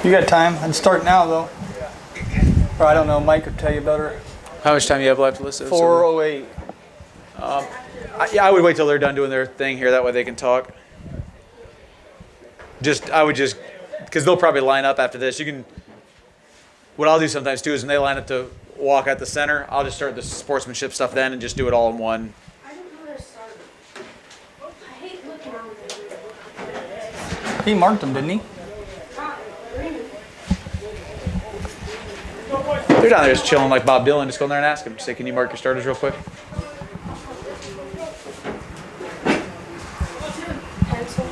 You got time. I'd start now, though. Or I don't know. Mike could tell you better. How much time you have left, Alyssa? 4:08. I would wait till they're done doing their thing here. That way they can talk. Because they'll probably line up after this. What I'll do sometimes too is when they line up to walk at the center, I'll just start the sportsmanship stuff then and just do it all in one. I don't know where to start. I hate looking over there. He marked them, didn't he? They're down there just chilling like Bob Dylan. Just go in there and ask them. Just say, can you mark your starters real quick? Pencil.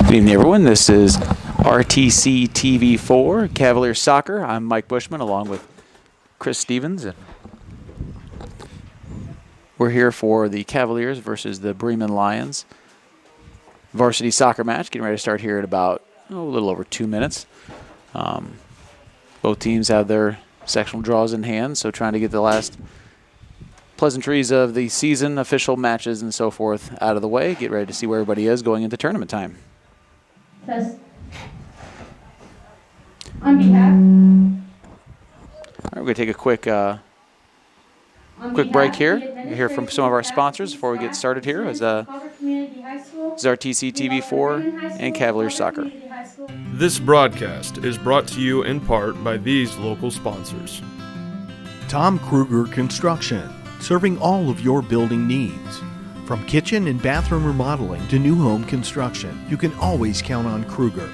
Good evening, everyone. This is RTC TV4 Cavaliers Soccer. I'm Mike Bushman along with Chris Stevens. And we're here for the Cavaliers versus the Bremen Lions varsity soccer match. Getting ready to start here in about a little over 2 minutes. Both teams have their sectional draws in hand, so trying to get the last pleasantries of the season, official matches, and so forth out of the way. Get ready to see where everybody is going into tournament time. Test. On behalf. All right, we're going to take a quick break here. We'll hear from some of our sponsors before we get started here. This is RTC TV4 and Cavaliers Soccer. This broadcast is brought to you in part by these local sponsors. Tom Kruger Construction, serving all of your building needs. From kitchen and bathroom remodeling to new home construction, you can always count on Kruger.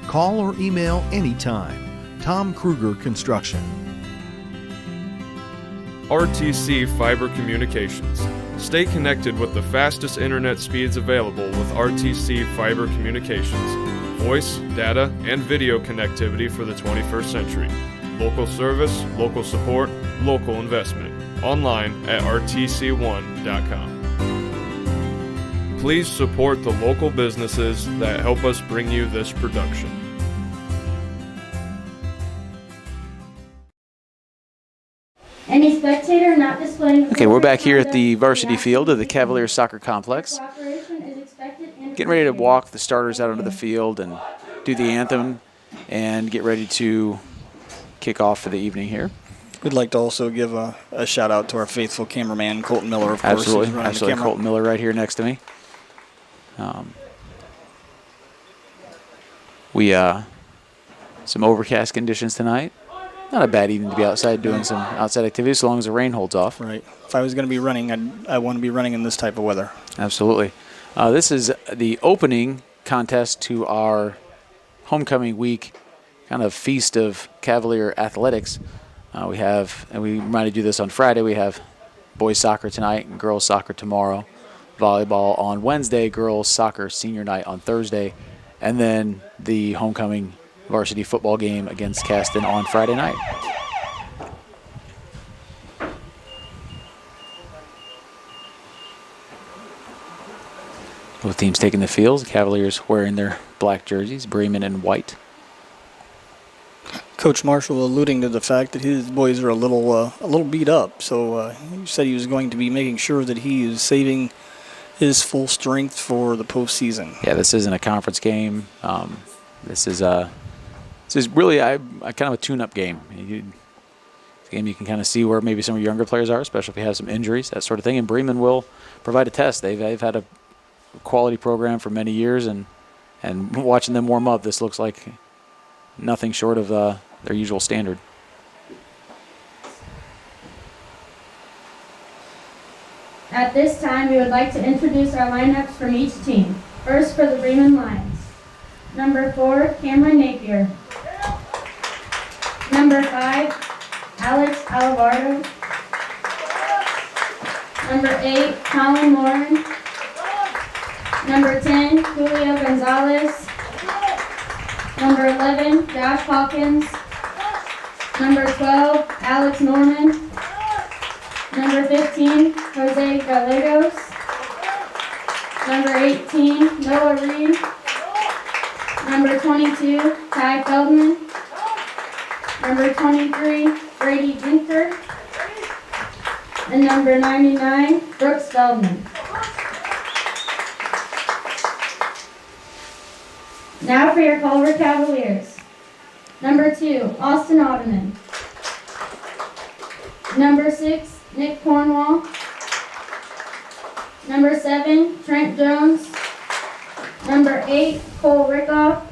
Call or email anytime. Tom Kruger Construction. RTC Fiber Communications. Stay connected with the fastest internet speeds available with RTC Fiber Communications. Voice, data, and video connectivity for the 21st century. Local service, local support, local investment. Online at rtc1.com. Please support the local businesses that help us bring you this production. Any spectator not displaying. Okay, we're back here at the varsity field of the Cavaliers Soccer Complex. Getting ready to walk the starters out onto the field and do the anthem and get ready to kick off for the evening here. We'd like to also give a shout out to our faithful cameraman, Colton Miller, of course. Absolutely. Colton Miller right here next to me. Some overcast conditions tonight. Not a bad evening to be outside doing some outside activities as long as the rain holds off. Right. If I was going to be running, I want to be running in this type of weather. Absolutely. This is the opening contest to our homecoming week kind of feast of Cavalier athletics. We reminded you this on Friday, we have boys soccer tonight and girls soccer tomorrow. Volleyball on Wednesday, girls soccer senior night on Thursday, and then the homecoming varsity football game against Caston on Friday night. Both teams taking the field. The Cavaliers wearing their black jerseys, Bremen in white. Coach Marshall alluding to the fact that his boys are a little beat up, so he said he was going to be making sure that he is saving his full strength for the postseason. Yeah, this isn't a conference game. This is really kind of a tune-up game. It's a game you can kind of see where maybe some of your younger players are, especially if you have some injuries, that sort of thing. And Bremen will provide a test. They've had a quality program for many years, and watching them warm up, this looks like nothing short of their usual standard. At this time, we would like to introduce our lineups from each team. First for the Bremen Lions. Number 4, Cameron Napier. Number 5, Alex Alavardo. Number 8, Colin Lauren. Number 10, Julio Gonzalez. Number 11, Josh Hawkins. Number 12, Alex Norman. Number 15, Jose Gallegos. Number 18, Noah Reed. Number 22, Ty Feldman. Number 23, Brady Dinker. And number 99, Brooks Feldman. Now for your Culver Cavaliers. Number 2, Austin Ottoman. Number 6, Nick Cornwall. Number 7, Trent Jones. Number 8, Cole Rickoff.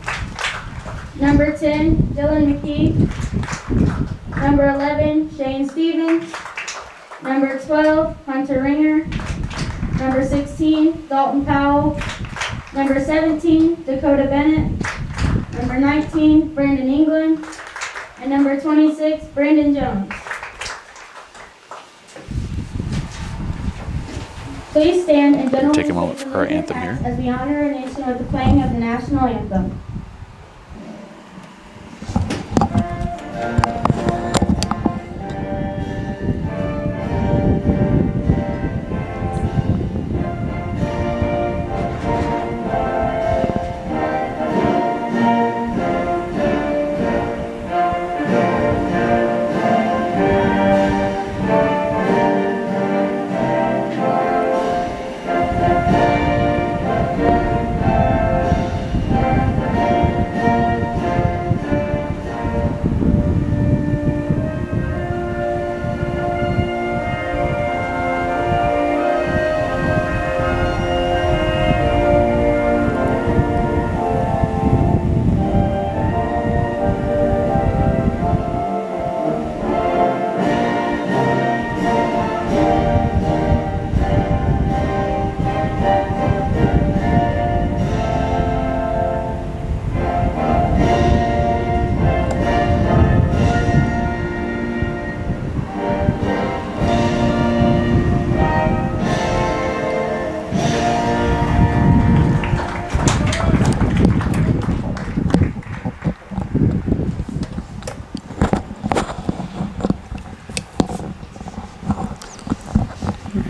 Number 10, Dylan McKee. Number 11, Shane Stevens. Number 12, Hunter Ringer. Number 16, Dalton Powell. Number 17, Dakota Bennett. Number 19, Brandon England. And number 26, Brandon Jones. Please stand and gentlemen Take a moment for our anthem here. as we honor our nation with the playing of the national anthem.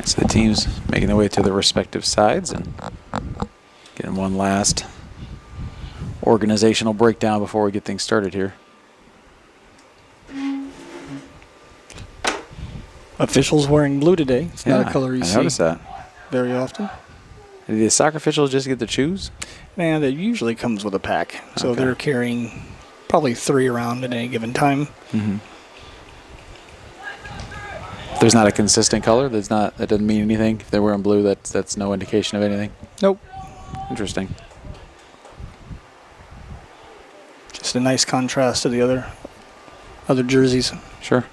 So the teams making their way to their respective sides and getting one last organizational breakdown before we get things started here. Officials wearing blue today. It's not a color you I see noticed that. very often. Did the soccer officials just get to choose? Man, that usually comes with a pack. So Okay. they're carrying probably 3 around at any given time. There's not a consistent color. That doesn't mean anything. If they're wearing blue, that's no indication of anything. Nope. Interesting. Just a nice contrast to the other jerseys. Sure.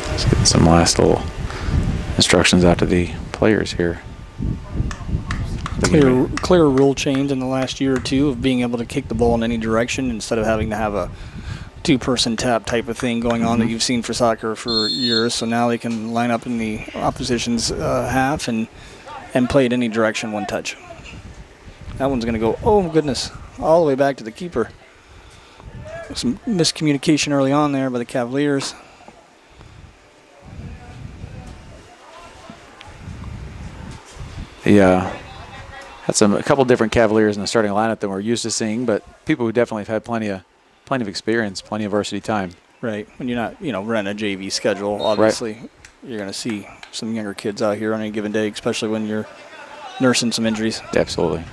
Let's get some last little instructions out to the players here. Clear rule change in the last year or two of being able to kick the ball in any direction instead of having to have a 2-person tap type of thing going on that you've seen for soccer for years. So now they can line up in the opposition's half and play it any direction, one touch. That one's going to go, oh goodness, all the way back to the keeper. Some miscommunication early on there by the Cavaliers. Yeah. Had a couple different Cavaliers in the starting lineup than we're used to seeing, but people who definitely have had plenty of experience, plenty of varsity time. Right. When you're not, running a JV schedule, obviously you're going to see some younger kids out here on any given day, especially when you're nursing some injuries. Absolutely.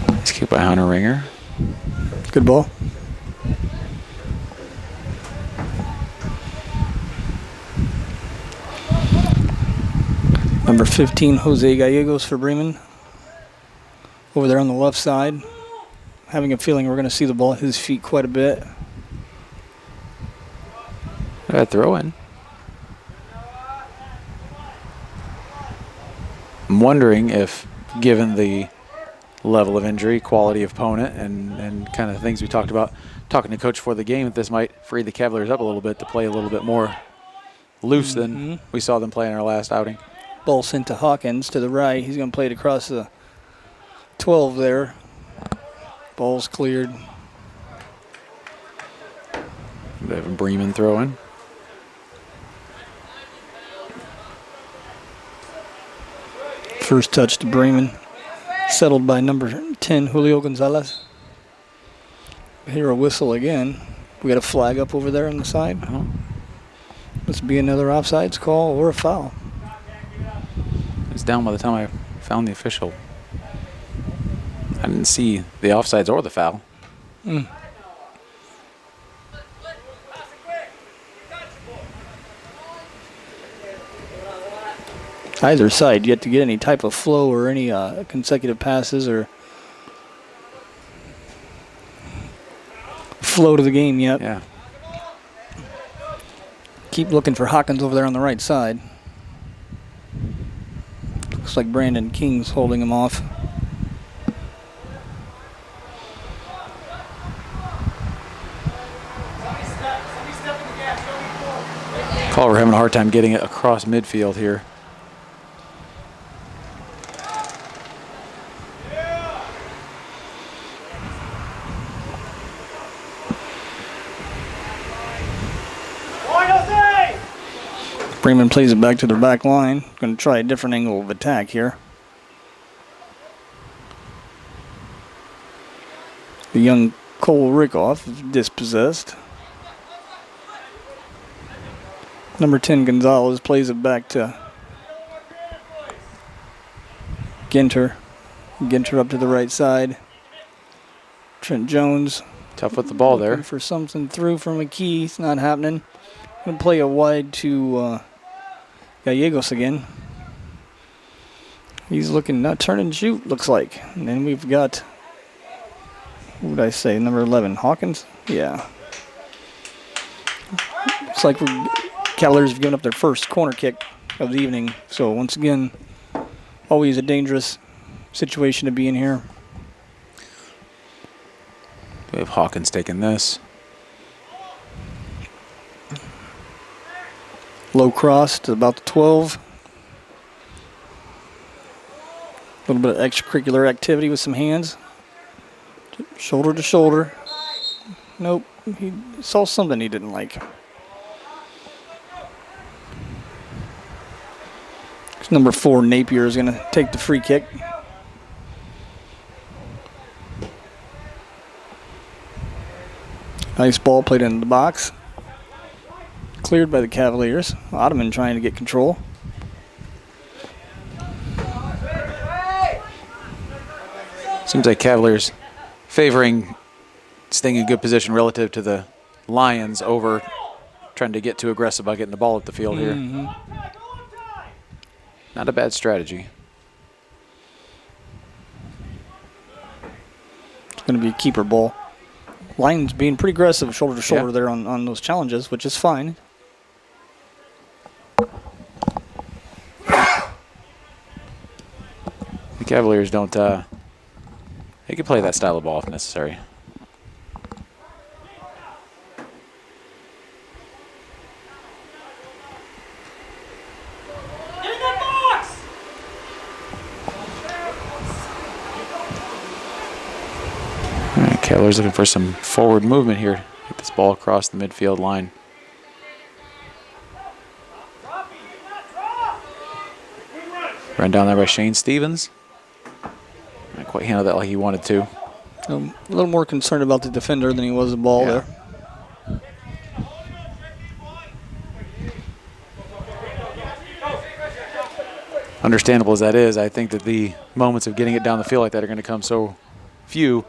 Nice kick by Hunter Ringer. Good ball. Number 15, Jose Gallegos for Bremen. Over there on the left side. Having a feeling we're going to see the ball at his feet quite a bit. Throw in. I'm wondering if, given the level of injury, quality of opponent, and kind of things we talked about talking to coach for the game, if this might free the Cavaliers up a little bit to play a little bit more loose than we saw them play in our last outing. Ball sent to Hawkins to the right. He's going to play it across the 12 there. Ball's cleared. They have a Bremen throw in. First touch to Bremen. Settled by number 10, Julio Gonzalez. Hear a whistle again. We got a flag up over there on the side. Must be another offsides call or a foul. It's down by the time I found the official. I didn't see the offsides or the foul. Either side, yet to get any type of flow or any consecutive passes or flow to the game yet. Yeah. Keep looking for Hawkins over there on the right side. Looks like Brandon King's holding him off. Culver having a hard time getting it across midfield here. Bremen plays it back to their back line. Going to try a different angle of attack here. The young Cole Rickoff is dispossessed. Number 10, Gonzalez, plays it back to Ginter. Ginter up to the right side. Trent Jones. Tough with the ball there. Looking for something through from McKee. It's not happening. Going to play a wide to Gallegos again. He's looking, not turn and shoot, looks like. And then we've got, what would I say, number 11, Hawkins? Yeah. Looks like Cavaliers have given up their first corner kick of the evening. So once again, always a dangerous situation to be in here. We have Hawkins taking this. Low cross to about the 12. A little bit of extracurricular activity with some hands. Shoulder to shoulder. Nope. He saw something he didn't like. Number 4, Napier, is going to take the free kick. Nice ball played into the box. Cleared by the Cavaliers. Ottoman trying to get control. Seems like Cavaliers favoring staying in good position relative to the Lions over trying to get too aggressive by getting the ball up the field here. Not a bad strategy. It's going to be a keeper ball. Lions being pretty aggressive shoulder to shoulder there on those challenges, which is fine. The Cavaliers don't, they can play that style of ball if necessary. Cavaliers looking for some forward movement here. Get this ball across the midfield line. Run down there by Shane Stevens. Not quite handled that like he wanted to. A little more concerned about the defender than he was the ball there. Understandable as that is, I think that the moments of getting it down the field like that are going to come so few.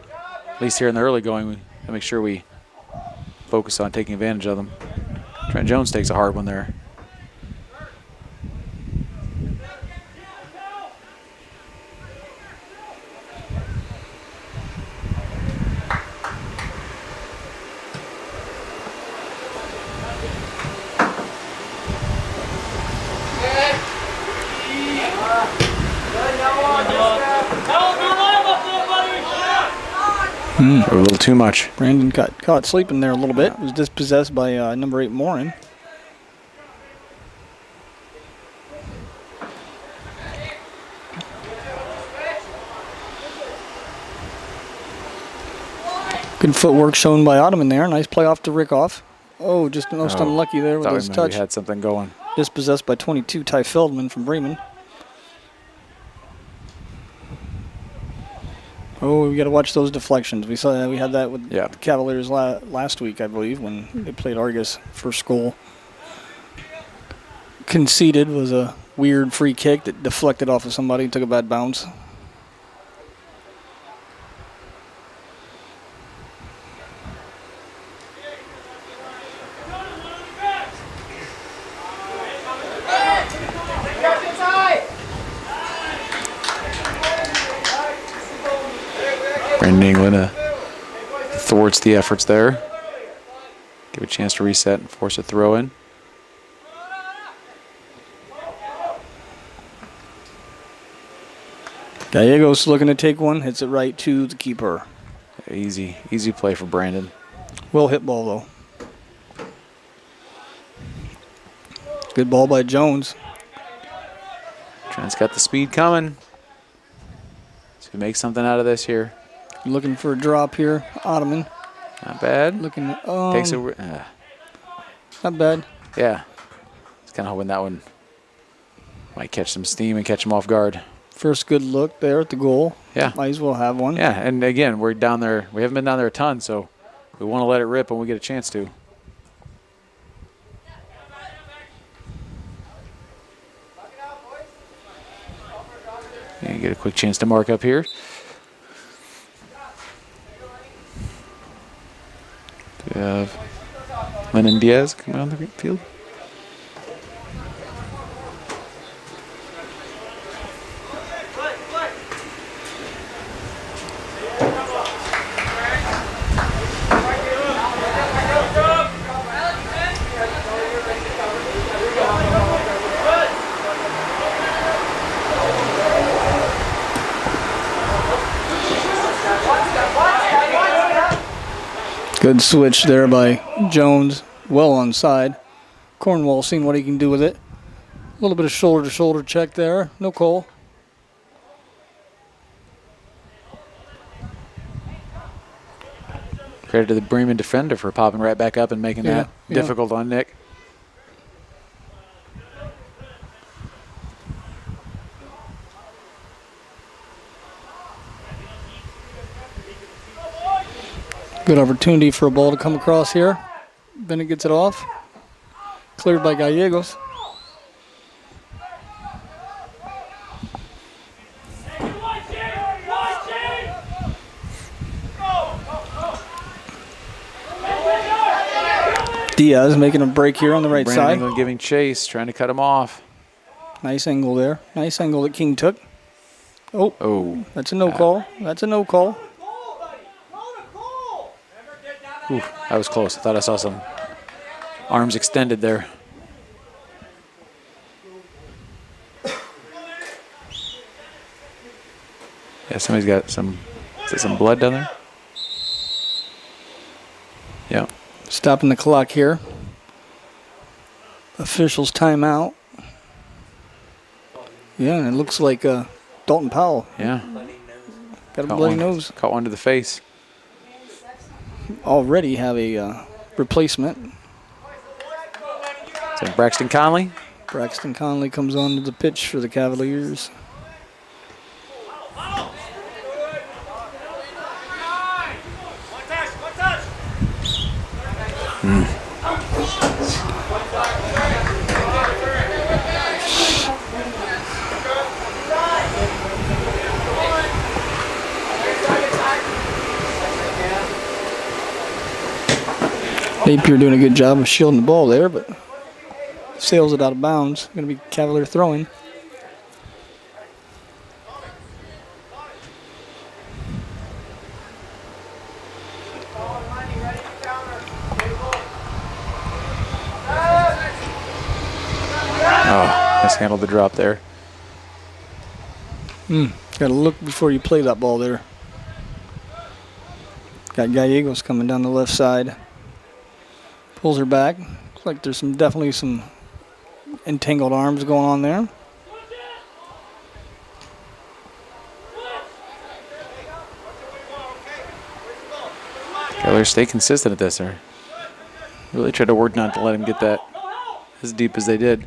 At least here in the early going, to make sure we focus on taking advantage of them. Trent Jones takes a hard one there. A little too much. Brandon got caught sleeping there a little bit. Was dispossessed by number 8 Morin. Good footwork shown by Ottoman there. Nice play off to Rickoff. Oh, just most unlucky there with Thought his we touch. had something going. Dispossessed by 22 Ty Feldman from Bremen. Oh, we got to watch those deflections. We saw that. We had that with the Cavaliers last week, I believe, when they played Argus. First goal conceded was a weird free kick that deflected off of somebody and took a bad bounce. Brandon England thwarts the efforts there. Give a chance to reset and force a throw in. Gallegos looking to take one. Hits it right to the keeper. Easy play for Brandon. Well hit ball, though. Good ball by Jones. Trent's got the speed coming. So make something out of this here. Looking for a drop here. Ottoman. Not bad. Looking. Takes it. Not bad. Yeah. It's kind of hoping that one might catch some steam and catch him off guard. First good look there at the goal. Yeah. Might as well have one. Yeah, and again, we're down there. We haven't been down there a ton, so we want to let it rip when we get a chance to. And get a quick chance to mark up here. We have Lennon Diaz coming on the field. Good switch there by Jones. Well onside. Cornwall seeing what he can do with it. A little bit of shoulder-to-shoulder check there. No call. Credit to the Bremen defender for popping right back up and making that difficult on Nick. Good opportunity for a ball to come across here. Bennett gets it off. Cleared by Gallegos. Diaz making a break here on the right Brandon side. England giving chase, trying to cut him off. Nice angle there. Nice angle that King took. Oh, that's a no call. That's a no call. Ooh, that was close. I thought I saw some arms extended there. Yeah, somebody's got some, is it some blood down there? Yeah. Stopping the clock here. Officials timeout. Yeah, and it looks like Dalton Powell. Yeah. Got a bloody nose. Caught one to the face. Already have a replacement. So Braxton Conley. Braxton Conley comes onto the pitch for the Cavaliers. Napier doing a good job of shielding the ball there, but sails it out of bounds. Going to be Cavalier throwing. Oh, mishandled the drop there. Got to look before you play that ball there. Got Gallegos coming down the left side. Pulls her back. Looks like there's definitely some entangled arms going on there. Cavaliers stay consistent at this. They really tried to work not to let him get that as deep as they did.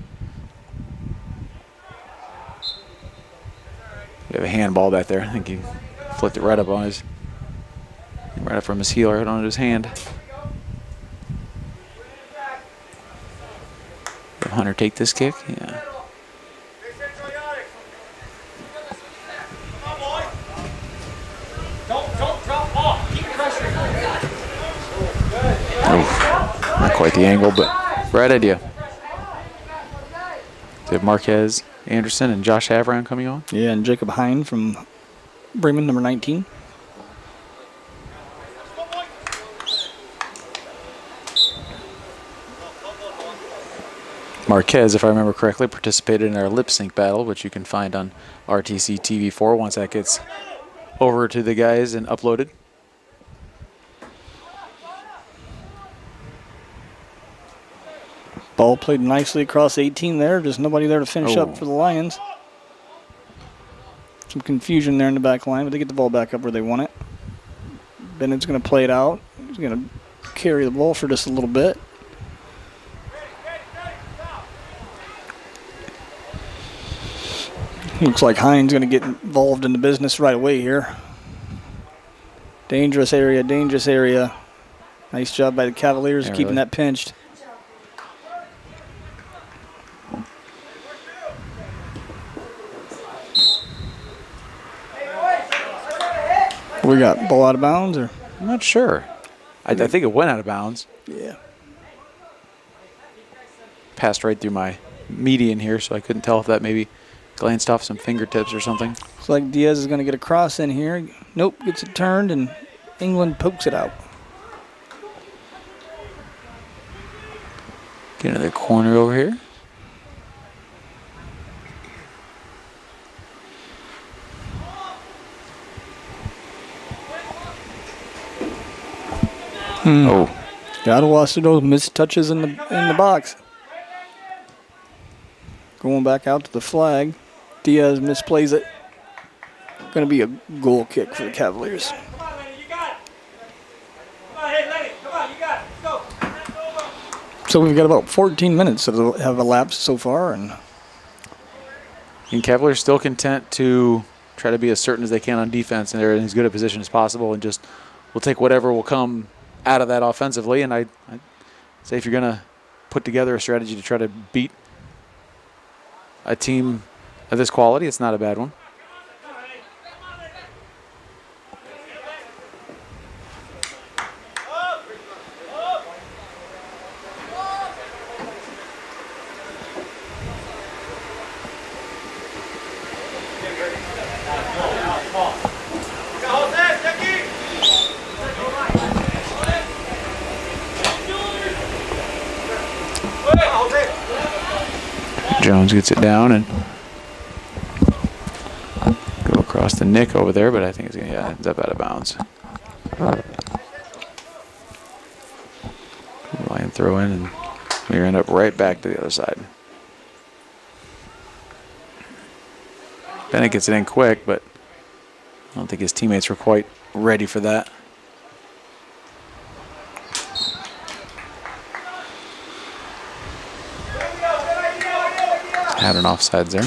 We have a handball back there. I think he flipped it right up from his heel right onto his hand. Will Hunter take this kick? Yeah. Oof, not quite the angle, but right idea. We have Marquez Anderson and Josh Havron coming on. Yeah, and Jacob Hine from Bremen, number 19. Marquez, if I remember correctly, participated in our lip sync battle, which you can find on RTC TV4 once that gets over to the guys and uploaded. Ball played nicely across 18 there. Just nobody there to finish up for the Lions. Some confusion there in the back line, but they get the ball back up where they want it. Bennett's going to play it out. He's going to carry the ball for just a little bit. Looks like Hines going to get involved in the business right away here. Dangerous area, dangerous area. Nice job by the Cavaliers Yeah, keeping really. that pinched. We got ball out of bounds, or I'm not sure. I think it went out of bounds. yeah. Passed right through my median here, so I couldn't tell if that maybe glanced off some fingertips or something. Looks like Diaz is going to get a cross in here. Nope, gets it turned, and England pokes it out. Get another corner over here. Oh, Gotta watch those missed touches in the box. Going back out to the flag. Diaz misplays it. Going to be a goal kick for the Cavaliers. So we've got about 14 minutes that have elapsed so far, and Cavaliers still content to try to be as certain as they can on defense, and they're in as good a position as possible, and just we'll take whatever will come out of that offensively. And I'd say if you're going to put together a strategy to try to beat a team of this quality, it's not a bad one. Jones gets it down and go across the nick over there, but I think it's going to ends up out of bounds. Line throw in, and we end up right back to the other side. Bennett gets it in quick, but I don't think his teammates were quite ready for that. Had an offsides there.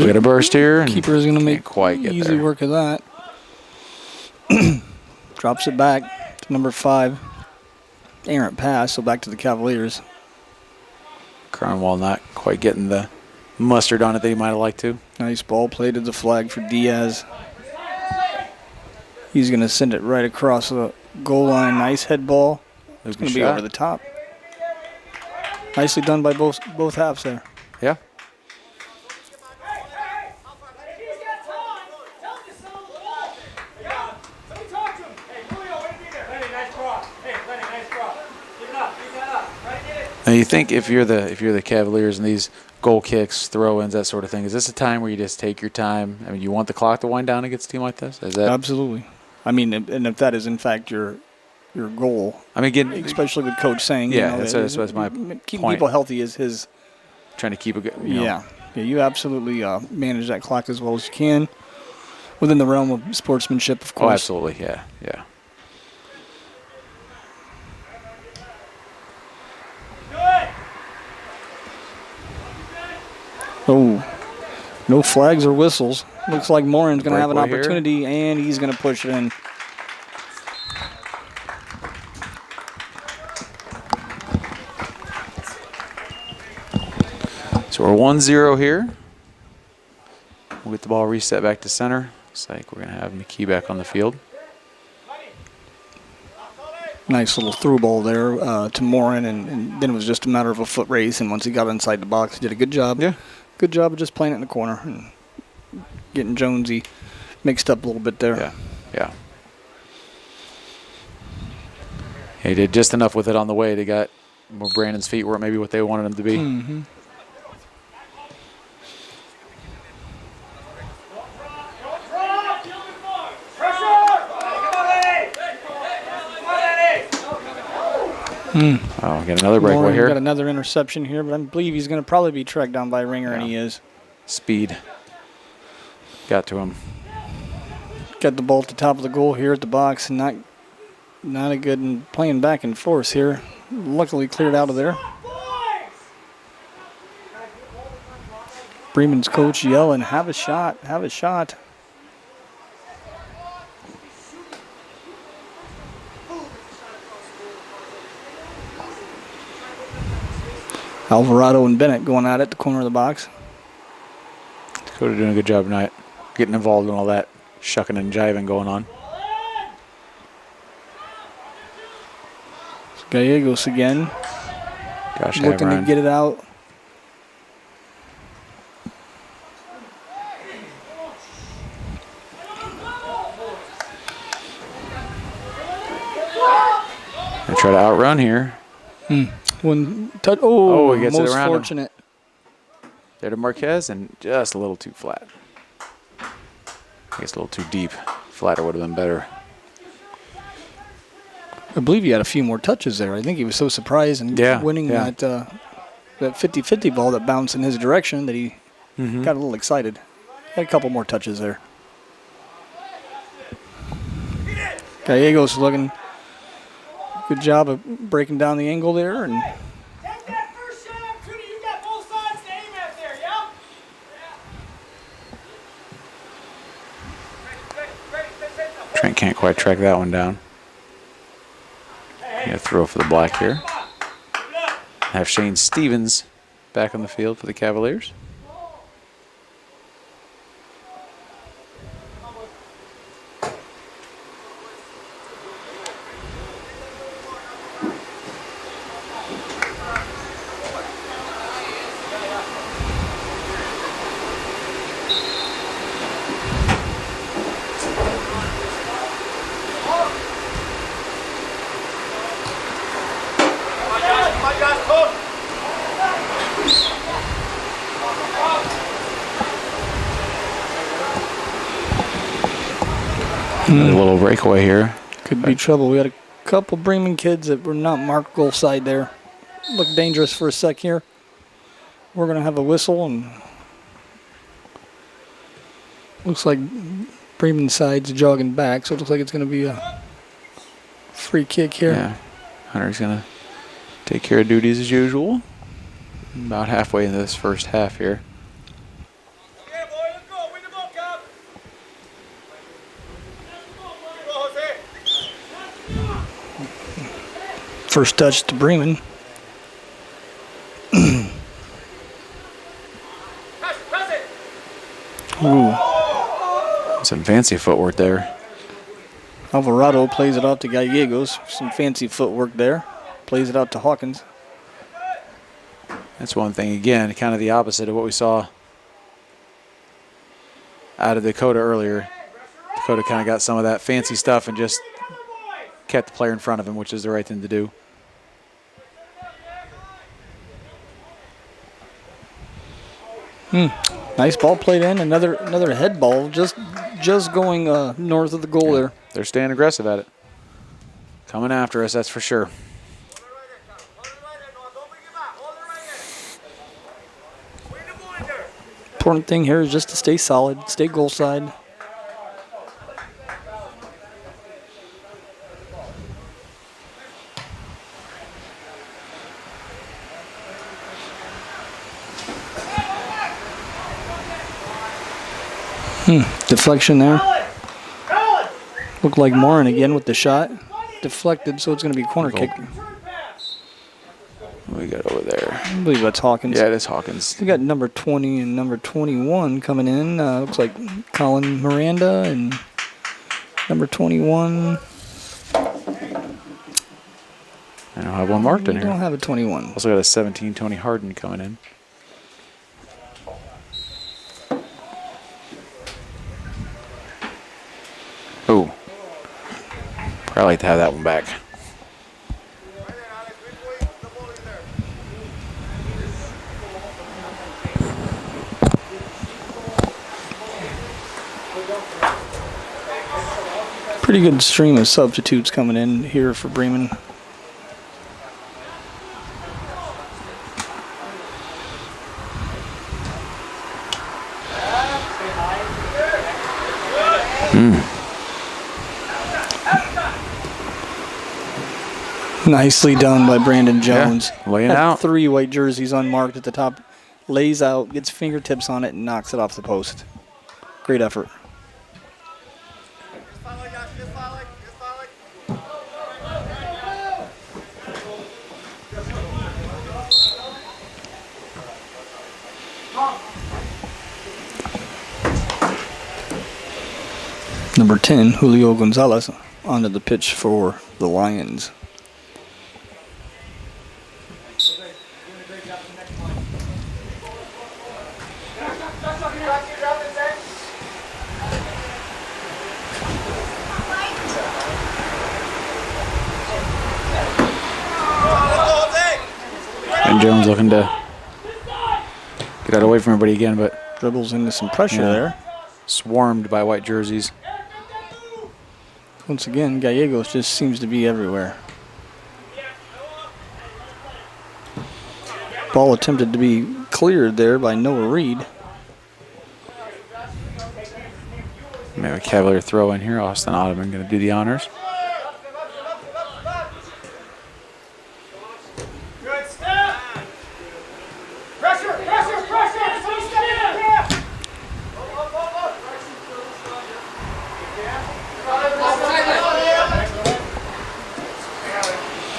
Got a burst here. And keeper is going to make quite get easy there. work of that. Drops it back. Number 5, errant pass, so back to the Cavaliers. Cronwall not quite getting the mustard on it that he might have liked to. Nice ball play to the flag for Diaz. He's going to send it right across the goal line. Nice head ball. It's going to be over the top. Nicely done by both halves there. Yeah. Now you think if you're the Cavaliers and these goal kicks, throw-ins, that sort of thing, is this a time where you just take your time? I mean, you want the clock to wind down against a team like this? Is that Absolutely. I mean, and if that is in fact your goal, I mean, again, especially with Coach saying, yeah, you know, that's my keeping point. people healthy is his. Trying to keep a good, Yeah, you absolutely manage that clock as well as you can, within the realm of sportsmanship, of course. Oh, absolutely, yeah. Oh, no flags or whistles. Looks like Morin's going to have an Breakaway here. opportunity, and he's going to push it in. So we're 1-0 here. We'll get the ball reset back to center. Looks like we're going to have McKee back on the field. Nice little through ball there to Morin, and then it was just a matter of a foot race. And once he got inside the box, he did a good job. Yeah. Good job of just playing it in the corner and getting Jonesy mixed up a little bit there. Yeah. He did just enough with it on the way. They got where Brandon's feet weren't maybe what they wanted them to be. Mm-hmm. Oh, get another breakaway Morin here. got another interception here, but I believe he's going to probably be tracked down by Ringer, and he is. Speed. Got to him. Got the ball at the top of the goal here at the box, and not a good and playing back and forth here. Luckily cleared out of there. Bremen's coach yelling, have a shot, have a shot. Alvarado and Bennett going at it, the corner of the box. Dakota doing a good job tonight, getting involved in all that shucking and jiving going on. Gallegos again, Gosh, looking to get it out. They try to outrun here. One touch. Oh, he gets it most around him. fortunate. There to Marquez, and just a little too flat. I guess a little too deep. Flatter would have been better. I believe he had a few more touches there. I think he was so surprised and winning that 50-50 ball that bounced in his direction that he got a little excited. Had a couple more touches there. Gallegos looking good job of breaking down the angle there, and Trent can't quite track that one down. Yeah, throw for the black here. Have Shane Stevens back on the field for the Cavaliers. Another little breakaway here. could be trouble. We had a couple Bremen kids that were not marked goal side there. Looked dangerous for a sec here. We're going to have a whistle, and looks like Bremen side's jogging back, so it looks like it's going to be a free kick here. Yeah, Hunter's going to take care of duties as usual. About halfway into this first half here. First touch to Bremen. Ooh. Some fancy footwork there. Alvarado plays it out to Gallegos. Some fancy footwork there. Plays it out to Hawkins. That's one thing, again, kind of the opposite of what we saw out of Dakota earlier. Dakota kind of got some of that fancy stuff and just kept the player in front of him, which is the right thing to do. Nice ball played in. Another head ball just going north of the goal there. They're staying aggressive at it. Coming after us, that's for sure. Important thing here is just to stay solid, stay goal side. Deflection there. Looked like Morin again with the shot. Deflected, so it's going to be a corner kick. What we got over there? I believe that's Hawkins. Yeah, it is Hawkins. We got number 20 and number 21 coming in. Looks like Colin Miranda and number 21. I don't have one marked in We here. don't have a 21. Also got a 17, Tony Harden coming in. Oh. Probably like to have that one back. Pretty good stream of substitutes coming in here for Bremen. Nicely done by Brandon Jones. Yeah, laying Had out. 3 white jerseys unmarked at the top. Lays out, gets fingertips on it, and knocks it off the post. Great effort. Number 10, Julio Gonzalez, onto the pitch for the Lions. And Jones looking to get out away from everybody again, but Dribbles into some pressure Yeah. there. swarmed by white jerseys. Once again, Gallegos just seems to be everywhere. Ball attempted to be cleared there by Noah Reed. Maybe a Cavalier throw in here. Austin Ottoman going to do the honors.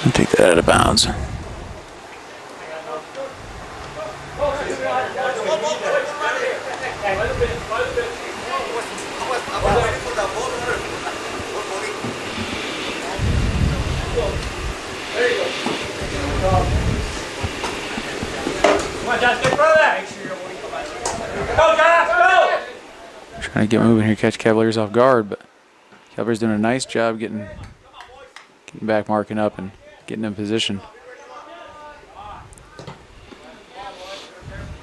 And take that out of bounds. Trying to get moving here, catch Cavaliers off guard, but Cavaliers doing a nice job getting back, marking up, and getting in position.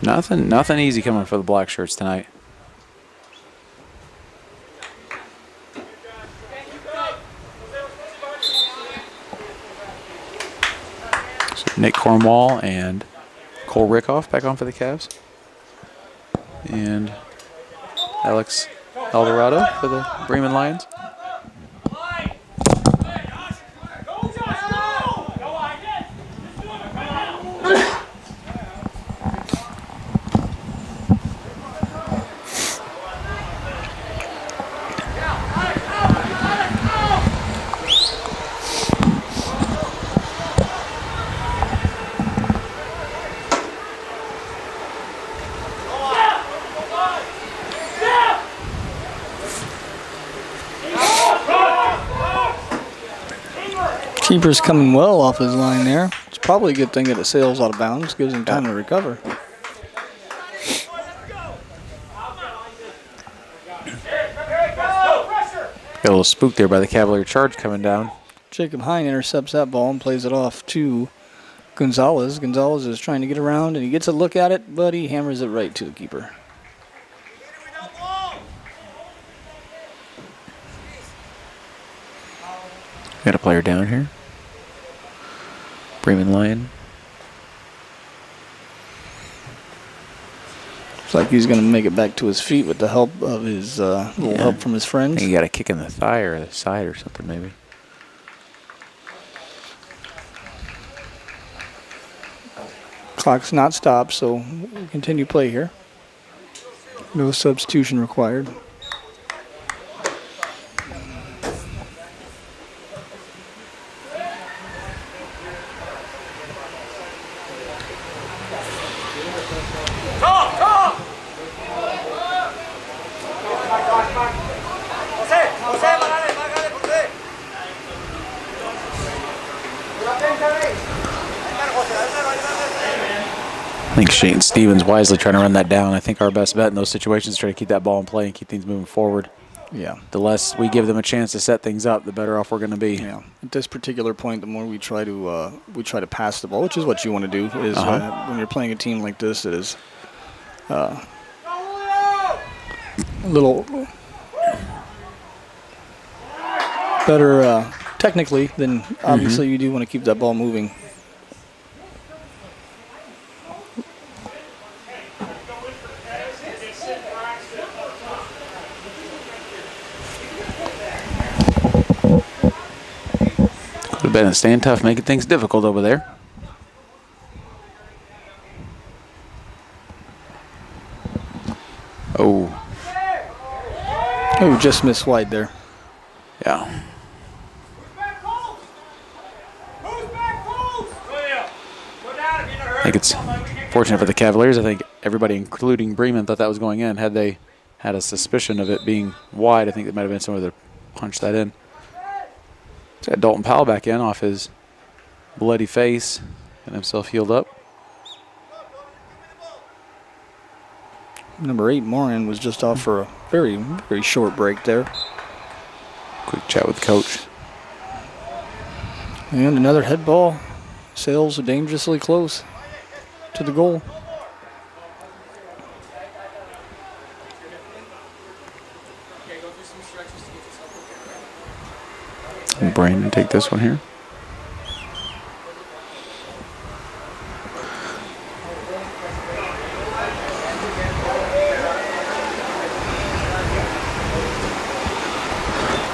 Nothing easy coming for the black shirts tonight. So Nick Cornwall and Cole Rickoff back on for the Cavs. And Alex Alvarado for the Bremen Lions. Keeper's coming well off his line there. It's probably a good thing that it sails out of bounds, gives him time to recover. Got a little spook there by the Cavalier charge coming down. Jacob Hine intercepts that ball and plays it off to Gonzalez. Gonzalez is trying to get around, and he gets a look at it, but he hammers it right to the keeper. Got a player down here. Bremen Lion. Looks like he's going to make it back to his feet with the help of his little help from his I friends. think he got a kick in the thigh or the side or something maybe. Clock's not stopped, so we'll continue play here. No substitution required. I think Shane Stevens wisely trying to run that down. I think our best bet in those situations is try to keep that ball in play and keep things moving forward. Yeah. The less we give them a chance to set things up, the better off we're going to be. Yeah. At this particular point, the more we try to pass the ball, which is what you want to do. Is when you're playing a team like this, it is a little better technically than obviously you do want to keep that ball moving. Could have been staying tough, making things difficult over there. Oh, Just missed wide there. yeah. I think it's fortunate for the Cavaliers. I think everybody, including Bremen, thought that was going in. Had they had a suspicion of it being wide, I think it might have been someone that punched that in. Got Dalton Powell back in off his bloody face and himself healed up. Number 8, Morin, was just off for a very, very short break there. Quick chat with the coach. And another head ball. Sails dangerously close to the goal. And Brandon take this one here.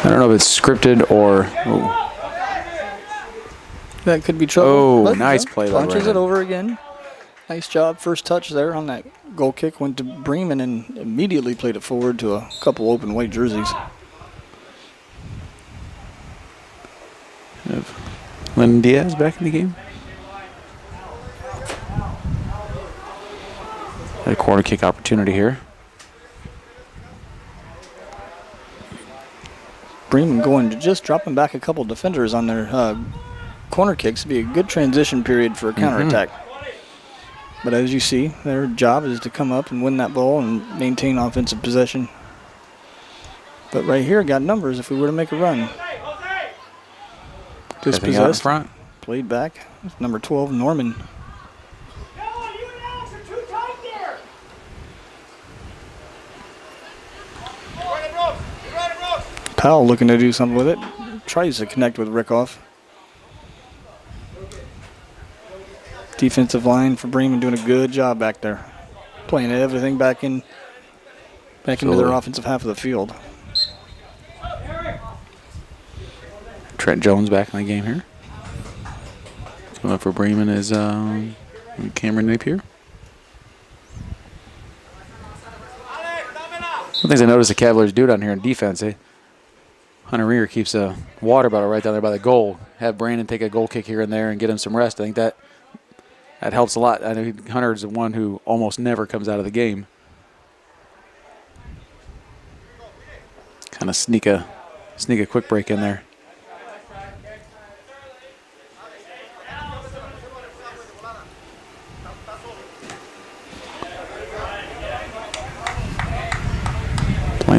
I don't know if it's scripted or. Ooh. That could be trouble. Oh, but, nice play by punches Brandon. it over again. Nice job. First touch there on that goal kick went to Bremen and immediately played it forward to a couple open white jerseys. Lynn Diaz back in the game. Had a corner kick opportunity here. Bremen going to just dropping back a couple defenders on their corner kicks. Be a good transition period for a counterattack. But as you see, their job is to come up and win that ball and maintain offensive possession. But right here, got numbers if we were to make a run. Dispossessed. Out in front. Played back. Number 12, Norman. Powell looking to do something with it. Tries to connect with Rickoff. Defensive line for Bremen doing a good job back there. Playing everything back into their offensive half of the field. Trent Jones back in the game here. Coming up for Bremen is Cameron Napier. One of the things I noticed the Cavaliers do down here in defense, Hunter Rear keeps a water bottle right down there by the goal. Have Brandon take a goal kick here and there and get him some rest. I think that helps a lot. I know Hunter's the one who almost never comes out of the game. Kind of sneak a quick break in there.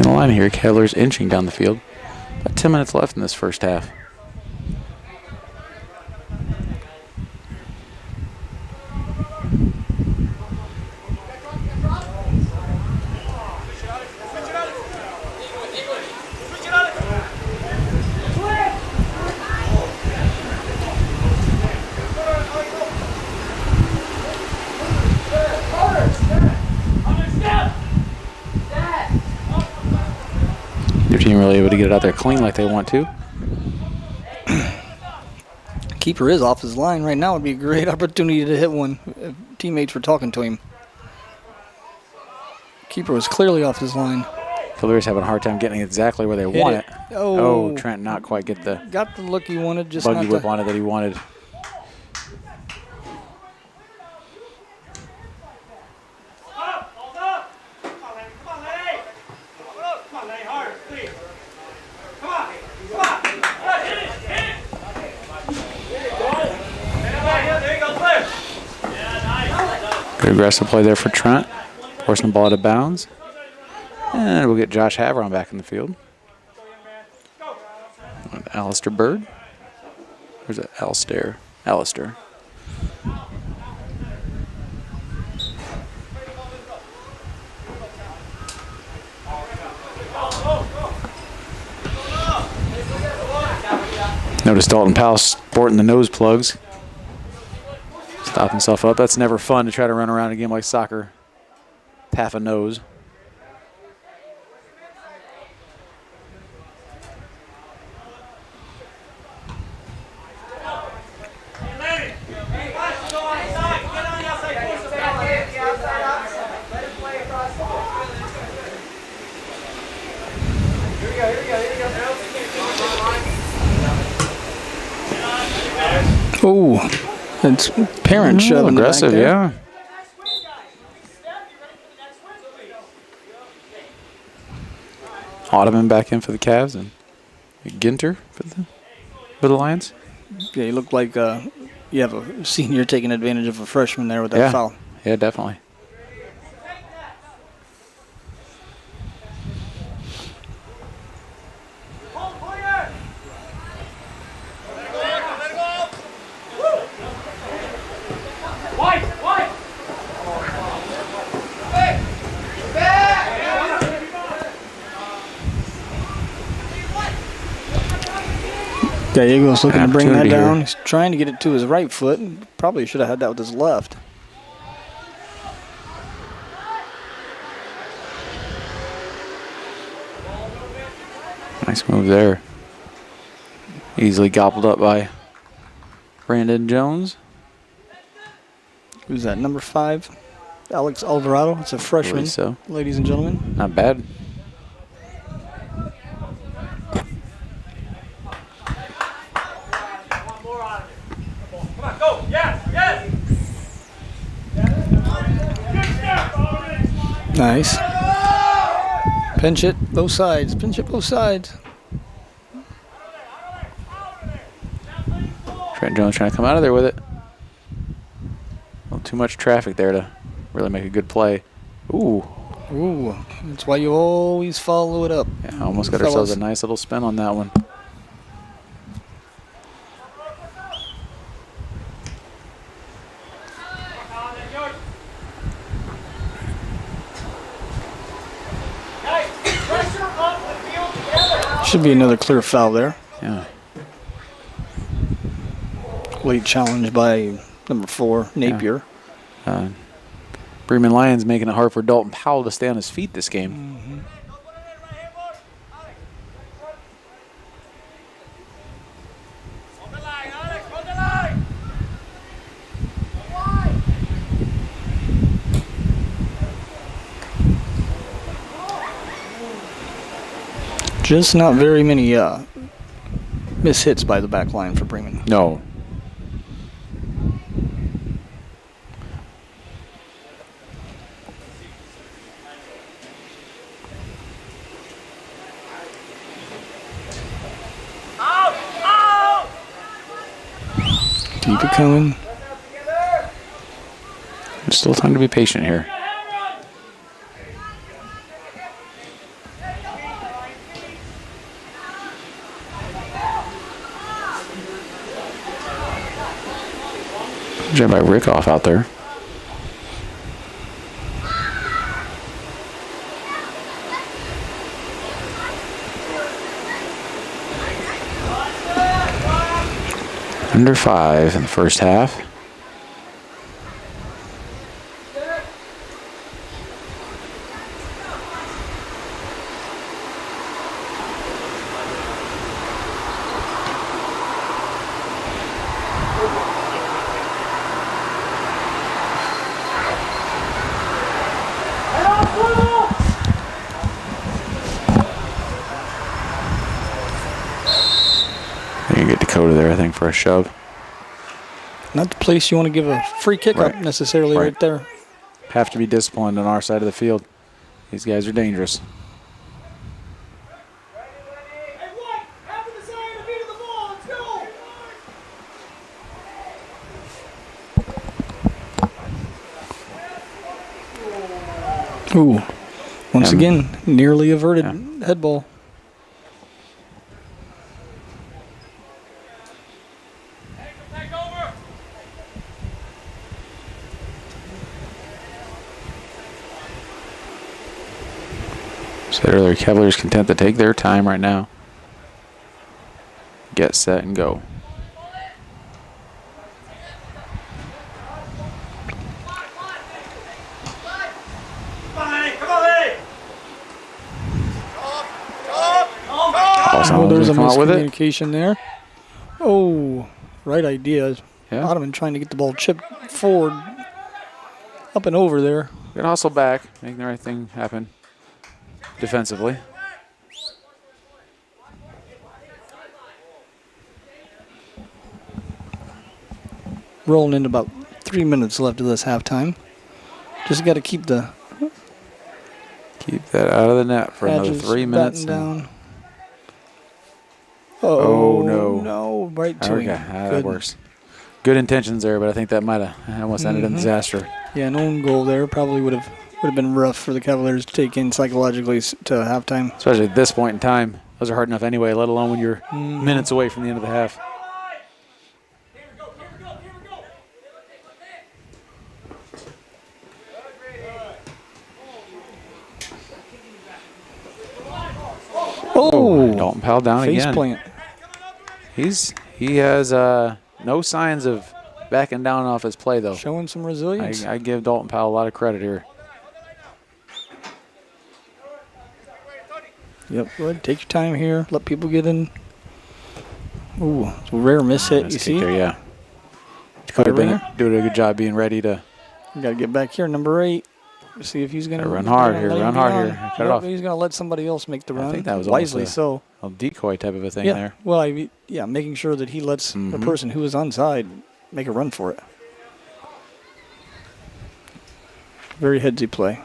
the line here. Cavaliers inching down the field. About 10 minutes left in this first half. Your team really able to get it out there clean like they want to. Keeper is off his line right now. Would be a great opportunity to hit one if teammates were talking to him. Keeper was clearly off his line. Culver's having a hard time getting exactly where they Hit want it. it. Oh. Trent not quite get the Got the look he wanted, just buggy not whip the, on it that he wanted. Good aggressive play there for Trent. Forcing the ball out of bounds. And we'll get Josh Havron back in the field. Alistair Bird. Where's it? Alistair. Notice Dalton Powell sporting the nose plugs. Stop himself up. That's never fun to try to run around a game like soccer. Half a nose. Oh, it's parent shoving it back Aggressive, there. yeah. Ottoman back in for the Cavs and Ginter for the Lions. Yeah, you look like you have a senior taking advantage of a freshman there with that foul. Yeah, definitely. Gallego's looking to bring that Opportunity down. here. He's trying to get it to his right foot. Probably should have had that with his left. Nice move there. Easily gobbled up by Brandon Jones. Who's that, number 5? Alex Alvarado. It's a freshman, Believe so. ladies and gentlemen. Not bad. Nice. Pinch it, both sides. Pinch it, both sides. Trent Jones trying to come out of there with it. A little too much traffic there to really make a good play. Ooh. Ooh, that's why you always follow it up. Yeah, almost got Fellas. ourselves a nice little spin on that one. Should be another clear foul there. Yeah. Late challenge by number 4, Napier. Bremen Lions making it hard for Dalton Powell to stay on his feet this game. Just not very many miss hits by the back line for Bremen. No. Keep it coming. There's still time to be patient here. Judged by Rickoff out there. Under 5 in the first half. You get Dakota there, I think, for a shove. Not the place you want to give a free kick up necessarily right there. Have to be disciplined on our side of the field. These guys are dangerous. Ooh. Once again, nearly averted head ball. Said earlier, Cavaliers content to take their time right now. Get set and go. Oh, there's a come out with it. miscommunication there. Oh, right idea. Yeah. Ottoman trying to get the ball chipped forward, up and over there. Gonna hustle back, make the right thing happen defensively. Rolling in about 3 minutes left of this halftime. Just got to keep the Keep that out of the net for another edges 3 minutes. down. Oh, no. No, right to Okay, him. that Good. works. Good intentions there, but I think that might have almost ended in disaster. Yeah, an own goal there probably would have been rough for the Cavaliers to take in psychologically to halftime. Especially at this point in time. Those are hard enough anyway, let alone when you're minutes away from the end of the half. Oh, Dalton Powell down face again. plant. He has no signs of backing down off his play though. Showing some resilience. I give Dalton Powell a lot of credit here. Yep, go ahead. Take your time here. Let people get in. Ooh, it's a rare miss hit, Nice you kick see? there, yeah. Dakota Ringer. Bennett doing a good job being ready to. We got to get back here, number 8. See if he's going to Run hard here, run hard here. Cut it off. He's going to let somebody else make the run. I think that was wisely almost so. a decoy type of a thing Yeah, there. well, making sure that he lets the person who is onside make a run for it. Very headsy play.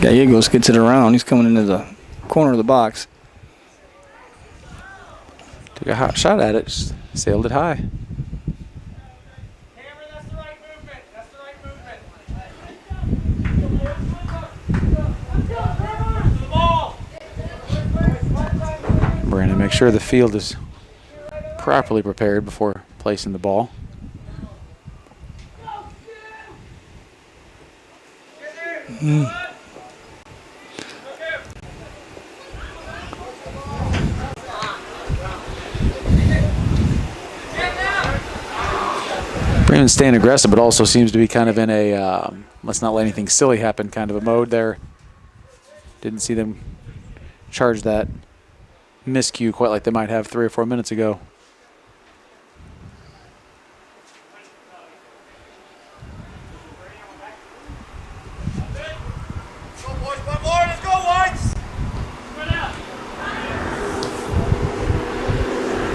Gallegos gets it around. He's coming into the corner of the box. Took a hot shot at it, just sailed it high. Brandon, make sure the field is properly prepared before placing the ball. Bremen's staying aggressive, but also seems to be kind of in a let's not let anything silly happen kind of a mode there. Didn't see them charge that miscue quite like they might have 3 or 4 minutes ago.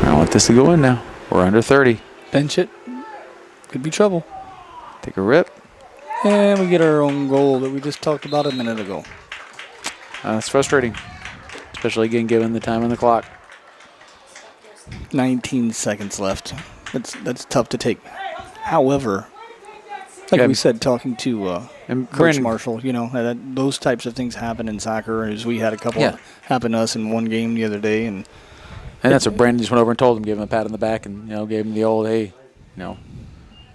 I want this to go in now. We're under 30. Bench it. Could be trouble. Take a rip. And we get our own goal that we just talked about a minute ago. That's frustrating, especially again given the time on the clock. 19 seconds left. That's tough to take. However, Like Yeah. we said, talking to And Coach Brandon- Marshall, those types of things happen in soccer. As we had a couple Yeah. happen to us in one game the other day, and And that's what Brandon just went over and told him, gave him a pat on the back, and gave him the old, hey,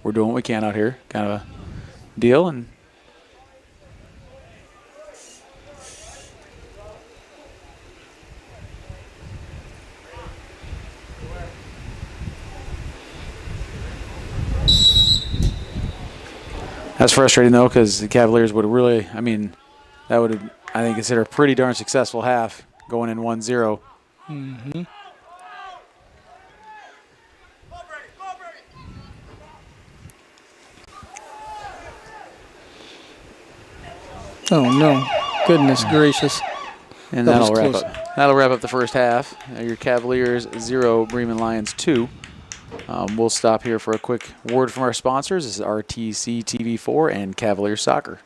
we're doing what we can out here, kind of a deal. And that's frustrating though, because the Cavaliers would really, that would have, I think, consider a pretty darn successful half going in 1-0. oh no, goodness gracious! And That was that'll wrap close. up. That'll wrap up the first half. Your Cavaliers 0, Bremen Lions 2. We'll stop here for a quick word from our sponsors. This is RTC TV4 and Cavalier Soccer.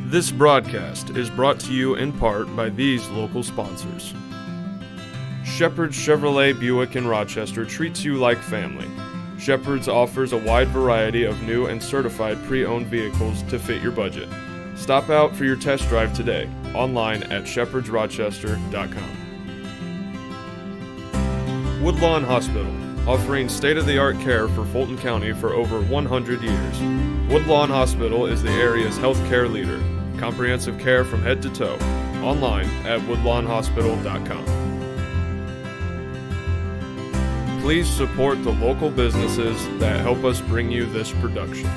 This broadcast is brought to you in part by these local sponsors. Shepherd's Chevrolet Buick in Rochester treats you like family. Shepherd's offers a wide variety of new and certified pre-owned vehicles to fit your budget. Stop out for your test drive today, online at shepherdsrochester.com. Woodlawn Hospital, offering state-of-the-art care for Fulton County for over 100 years. Woodlawn Hospital is the area's healthcare leader. Comprehensive care from head to toe. Online at woodlawnhospital.com. Please support the local businesses that help us bring you this production.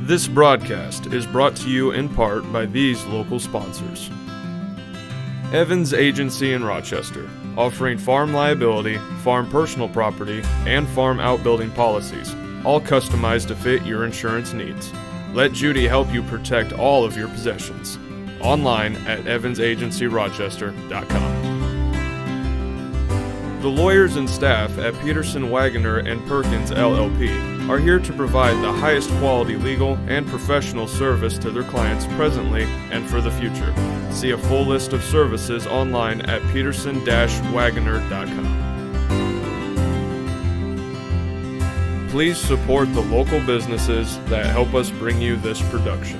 This broadcast is brought to you in part by these local sponsors. Evans Agency in Rochester, offering farm liability, farm personal property, and farm outbuilding policies. all customized to fit your insurance needs. Let Judy help you protect all of your possessions. Online at evansagencyrochester.com. The lawyers and staff at Peterson, Wagoner & Perkins LLP are here to provide the highest quality legal and professional service to their clients presently and for the future. See a full list of services online at peterson-wagoner.com. Please support the local businesses that help us bring you this production.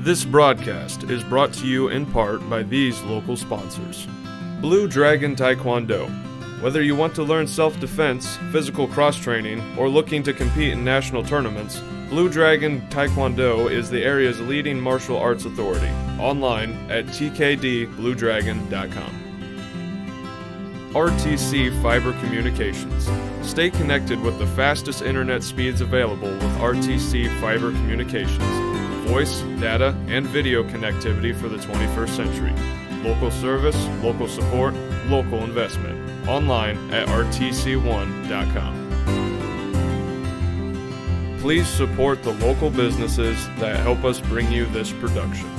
This broadcast is brought to you in part by these local sponsors. Blue Dragon Taekwondo. Whether you want to learn self-defense, physical cross-training, or looking to compete in national tournaments, Blue Dragon Taekwondo is the area's leading martial arts authority. Online at tkdbluedragon.com. RTC Fiber Communications. Stay connected with the fastest internet speeds available with RTC Fiber Communications. Voice, data, and video connectivity for the 21st century. Local service, local support, local investment. Online at rtc1.com. Please support the local businesses that help us bring you this production.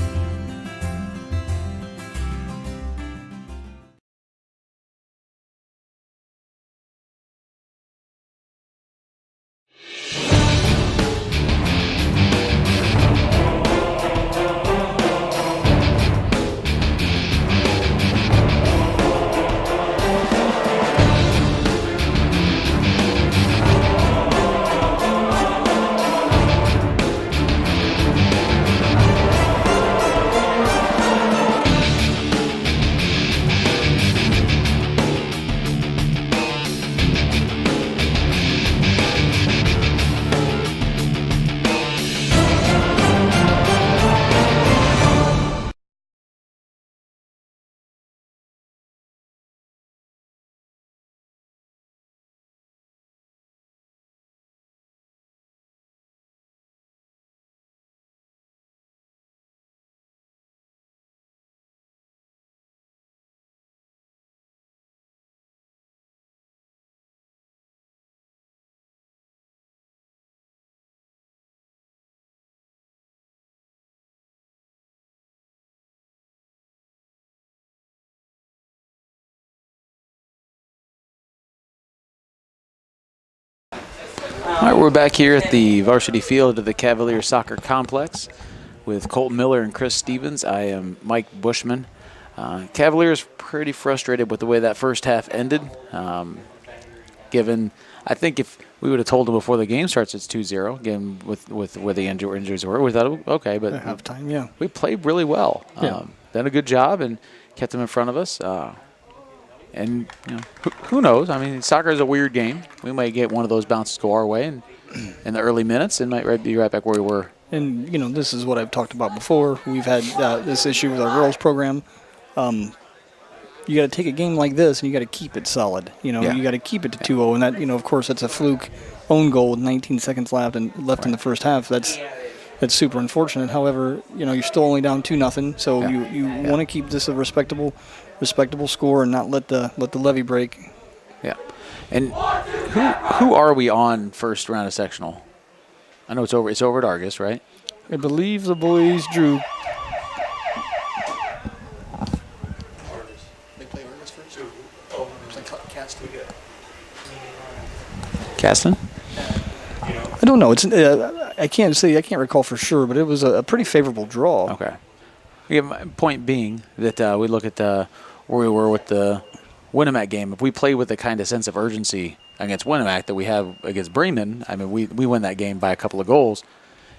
All right, we're back here at the varsity field of the Cavalier Soccer Complex with Colton Miller and Chris Stevens. I am Mike Bushman. Cavaliers pretty frustrated with the way that first half ended. Given, I think if we would have told them before the game starts it's 2-0, again with where the injuries were, we thought, okay, but At halftime, yeah. we played really well. Yeah. Done a good job and kept them in front of us. And who knows? I mean, soccer is a weird game. We might get one of those bounces go our way and in the early minutes and might be right back where we were. And, this is what I've talked about before. We've had this issue with our girls program. You got to take a game like this and you got to keep it solid. You got to keep it to 2-0. And that, of course, that's a fluke own goal with 19 seconds left in the first half. That's super unfortunate. However, you're still only down 2-0. So you want to keep this a respectable score and not let the levee break. Yeah. And who are we on first round of sectional? I know it's over at Argus, right? I believe the boys drew. They play Argus first? Oh, Caston. Caston? I don't know. It's I can't recall for sure, but it was a pretty favorable draw. Okay. Yeah, my point being that we look at where we were with the Winnemac game. If we play with the kind of sense of urgency against Winnemac that we have against Bremen, I mean, we win that game by a couple of goals.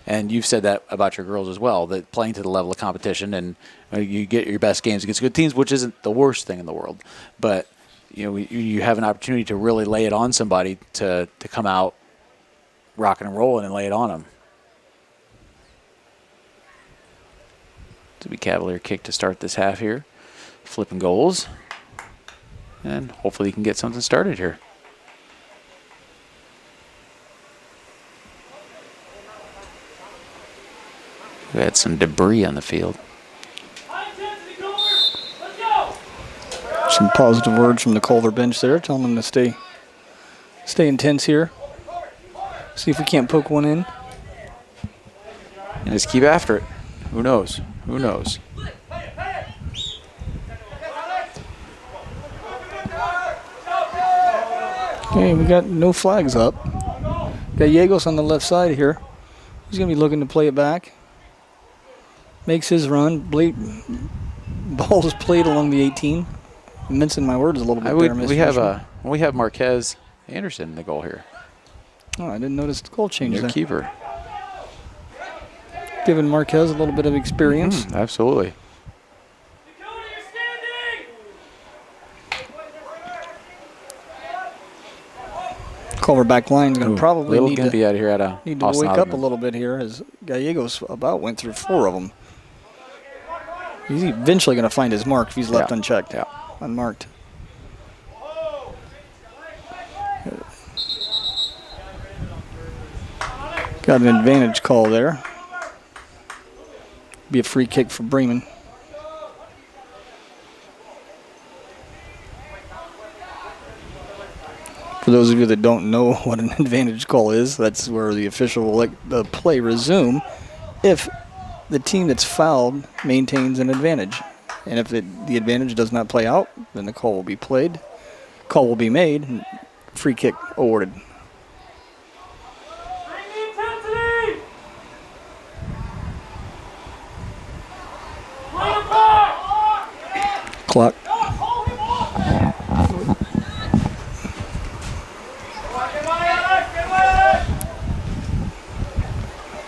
And you've said that about your girls as well, that playing to the level of competition and you get your best games against good teams, which isn't the worst thing in the world. But, you have an opportunity to really lay it on somebody to come out rocking and rolling and lay it on them. To be Cavalier kick to start this half here. Flipping goals. And hopefully you can get something started here. We had some debris on the field. Some positive words from the Culver bench there, telling them to stay intense here. See if we can't poke one in. And just keep after it. Who knows? Who knows? Okay, we got no flags up. Got Yegos on the left side here. He's going to be looking to play it back. Makes his run. Ball is played along the 18. I'm mincing my words a little bit there, Mr. We have Marquez Anderson in the goal here. Oh, I didn't notice the goal change Their there. keeper. Giving Marquez a little bit of experience. Absolutely. Culver back line is going to probably need to be out of here need to wake up a little bit here as Gallegos about went through 4 of them. He's eventually going to find his mark if he's left unchecked, unmarked. Got an advantage call there. Be a free kick for Bremen. For those of you that don't know what an advantage call is, that's where the official will let the play resume if the team that's fouled maintains an advantage. And if the advantage does not play out, then the call will be played. Call will be made, and free kick awarded. Clock.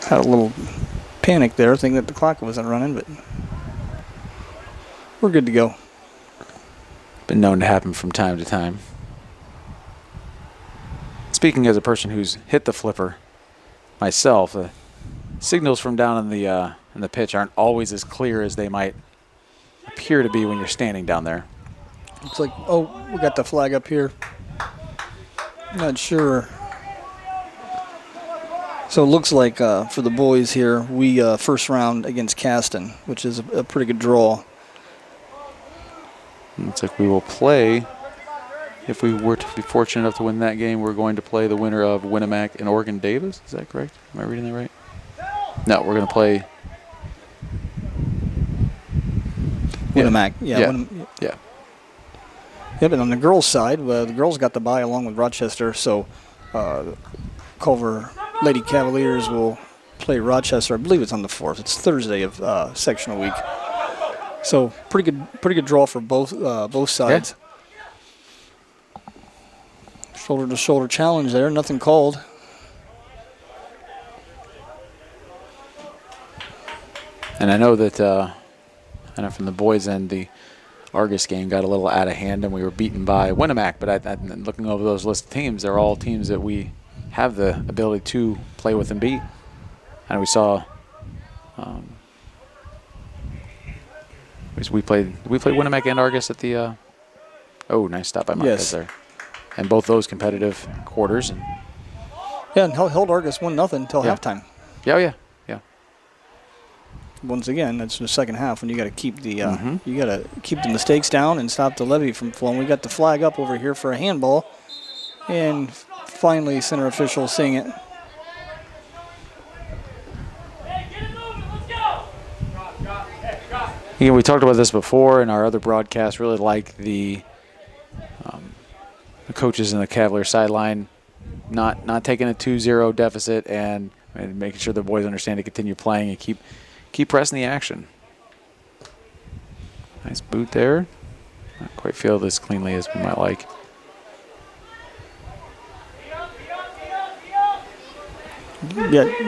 Had a little panic there, thinking that the clock wasn't running, but we're good to go. Been known to happen from time to time. Speaking as a person who's hit the flipper myself, the signals from down in the pitch aren't always as clear as they might appear to be when you're standing down there. Looks like, we got the flag up here. Not sure. So it looks like for the boys here, we first round against Caston, which is a pretty good draw. Looks like we will play. If we were to be fortunate enough to win that game, we're going to play the winner of Winnemac and Oregon Davis. Is that correct? Am I reading that right? No, we're going to play Winnemac. Yeah. Yep, and on the girls' side, the girls got the bye along with Rochester, so Culver Lady Cavaliers will play Rochester. I believe it's on the 4th. It's Thursday of sectional week. So pretty good draw for both sides. Shoulder to shoulder challenge there, nothing called. And I know that I know from the boys' end, the Argus game got a little out of hand, and we were beaten by Winnemac. But looking over those list of teams, they're all teams that we have the ability to play with and beat. And we saw we played Winnemac and Argus at the. Nice stop by Marquez there, and both those competitive quarters. And and held Argus 1-0 until halftime. Yeah. Once again, that's the second half when you got to keep the keep the mistakes down and stop the levy from flowing. We got the flag up over here for a handball, and finally center official seeing it. We talked about this before in our other broadcast. Really like the coaches in the Cavalier sideline not taking a 2-0 deficit and making sure the boys understand to continue playing and keep pressing the action. Nice boot there. Not quite feel as cleanly as we might like.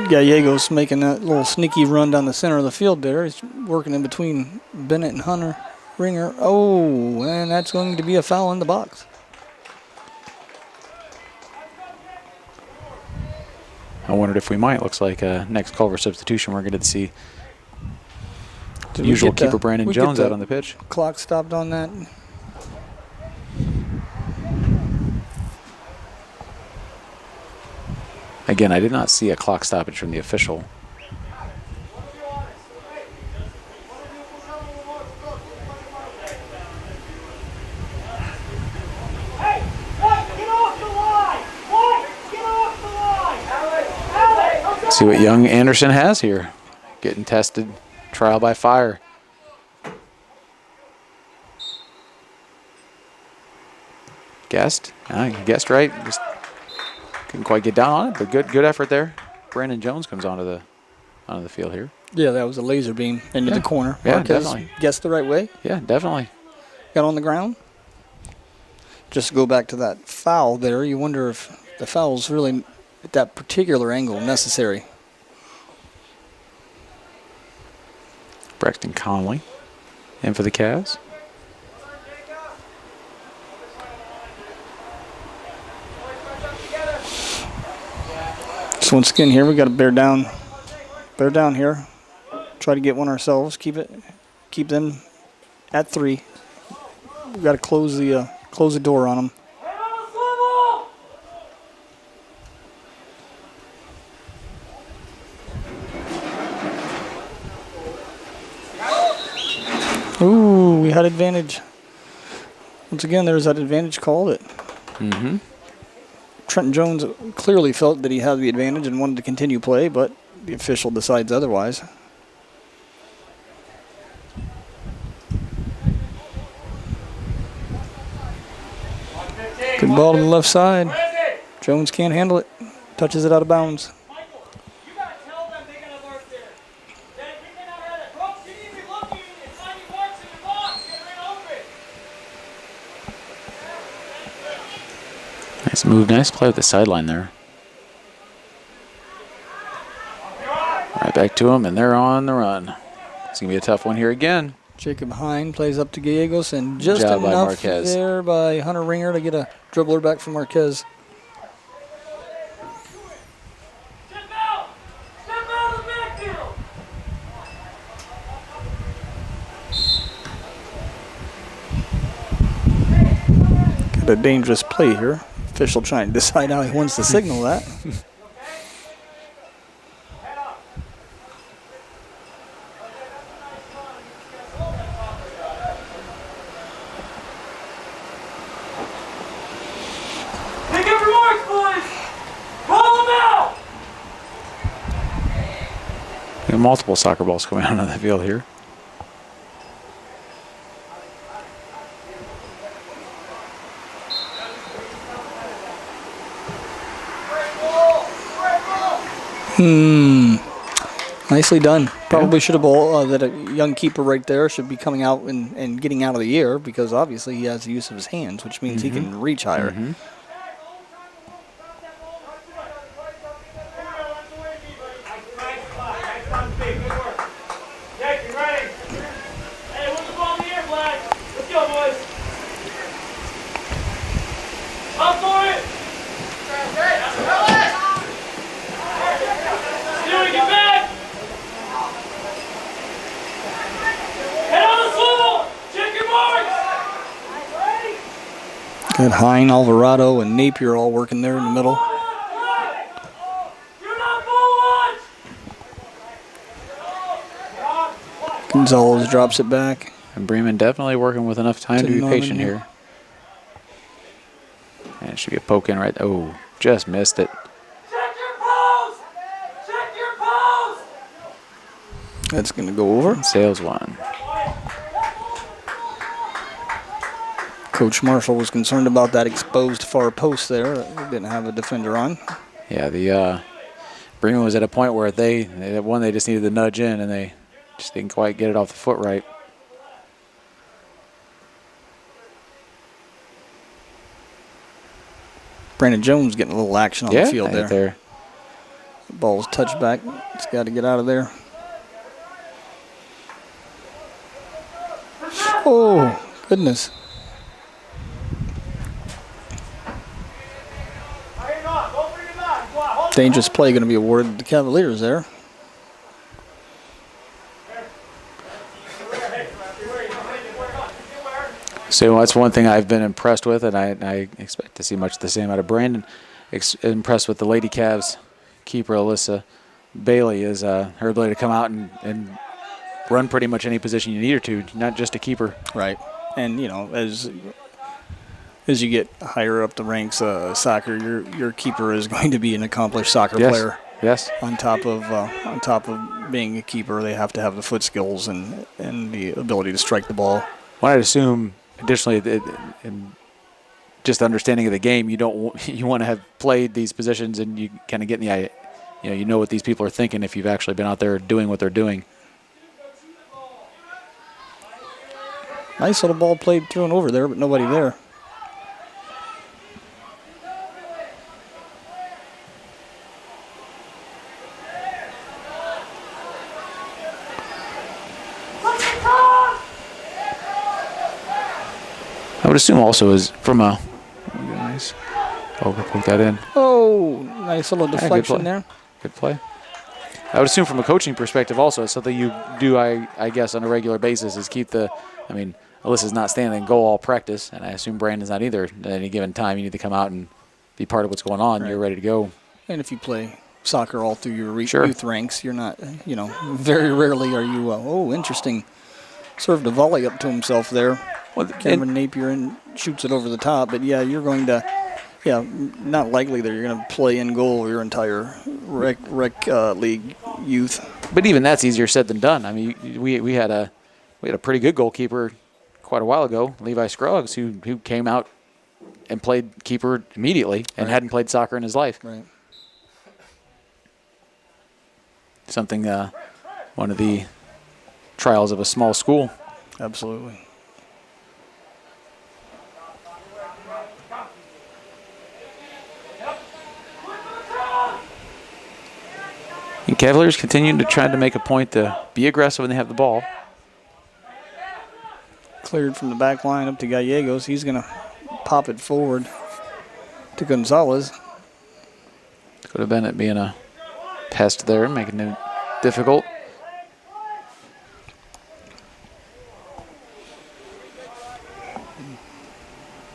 Gallegos making that little sneaky run down the center of the field there. He's working in between Bennett and Hunter. Ringer. Oh, and that's going to be a foul in the box. I wondered if we might. Looks like next Culver substitution we're going to see the Did we usual get keeper Brandon we get Jones the out on the pitch. Clock stopped on that. Again, I did not see a clock stoppage from the official. See what young Anderson has here. Getting tested, trial by fire. Guessed right. Just couldn't quite get down on it, but good effort there. Brandon Jones comes onto the field here. Yeah, that was a laser beam into the corner. Yeah, Marquez definitely. guessed the right way. Yeah, definitely. Got on the ground. Just to go back to that foul there, you wonder if the foul's really at that particular angle necessary. Braxton Conley in for the Cavs. So once again here we got to bear down here. Try to get one ourselves. Keep them at 3. We got to close the door on them. Ooh, we had advantage. Once again, there's that advantage call that Trenton Jones clearly felt that he had the advantage and wanted to continue play, but the official decides otherwise. Good ball to the left side. Jones can't handle it. Touches it out of bounds. Nice move, nice play with the sideline there. Right back to him, and they're on the run. It's going to be a tough one here again. Jacob Hine plays up to Gallegos, and just Job by enough Marquez. there by Hunter Ringer to get a dribbler back from Marquez. Got a dangerous play here. Official trying to decide how he wants to signal that. Pick up your marks, boys! Roll them out! We have multiple soccer balls coming out on the field here. Nicely done. Probably should have that a young keeper right there should be coming out and getting out of the air, because obviously he has the use of his hands, which means he can reach higher. Got Hine, Alvarado, and Napier all working there in the middle. Gonzalez drops it back. And Bremen definitely working with enough time to be Norman patient here. here. And it should be a poke in right. Oh, just missed it. That's going to go over. Sales one. Coach Marshall was concerned about that exposed far post there. Didn't have a defender on. Yeah, the Bremen was at a point where they just needed to nudge in, and they just didn't quite get it off the foot right. Brandon Jones getting a little action on the field right there. The ball's touched back. It's got to get out of there. Oh, goodness. Dangerous play going to be awarded to the Cavaliers there. So that's one thing I've been impressed with, and I expect to see much the same out of Brandon. Impressed with the Lady Cavs keeper, Alyssa Bailey, is her ability to come out and run pretty much any position you need her to, not just a keeper. Right. And, you know, as you get higher up the ranks, soccer, your keeper is going to be an accomplished soccer player. Yes. On top of being a keeper, they have to have the foot skills and the ability to strike the ball. Well, I'd assume, additionally, in just understanding of the game, you want to have played these positions, and you kind of get in the eye. You know what these people are thinking if you've actually been out there doing what they're doing. Nice little ball played through and over there, but nobody there. I would assume also is from a nice. Oh, we'll put that in. Oh, nice little deflection there. Good play. I would assume from a coaching perspective also, it's something you do, I guess, on a regular basis is keep the, I mean, Alyssa's not standing in goal all practice, and I assume Brandon's not either. At any given time, you need to come out and be part of what's going on. Right. You're ready to go. And if you play soccer all through your youth ranks, you're not, very rarely are you, interesting. Served a volley up to himself there. Well, Cameron Napier shoots it over the top, but you're going to, not likely that you're going to play in goal your entire rec league youth. But even that's easier said than done. I mean, we had a pretty good goalkeeper quite a while ago, Levi Scruggs, who came out and played keeper immediately and hadn't played soccer in his life. Right. Something, one of the trials of a small school. Absolutely. And Cavaliers continue to try to make a point to be aggressive when they have the ball. Cleared from the back line up to Gallegos. He's going to pop it forward to Gonzalez. Could have been it being a pest there, making it difficult.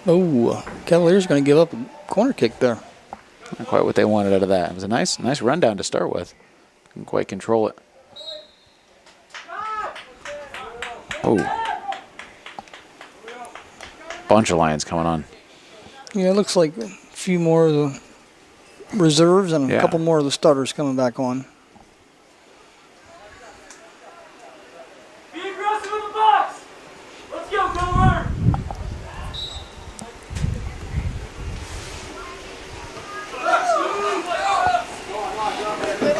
Oh, Cavaliers going to give up a corner kick there. Not quite what they wanted out of that. It was a nice rundown to start with. Couldn't quite control it. Oh. Bunch of Lions coming on. Yeah, it looks like a few more of the reserves and a couple more of the starters coming back on. Be aggressive in the box. Let's go, Culver.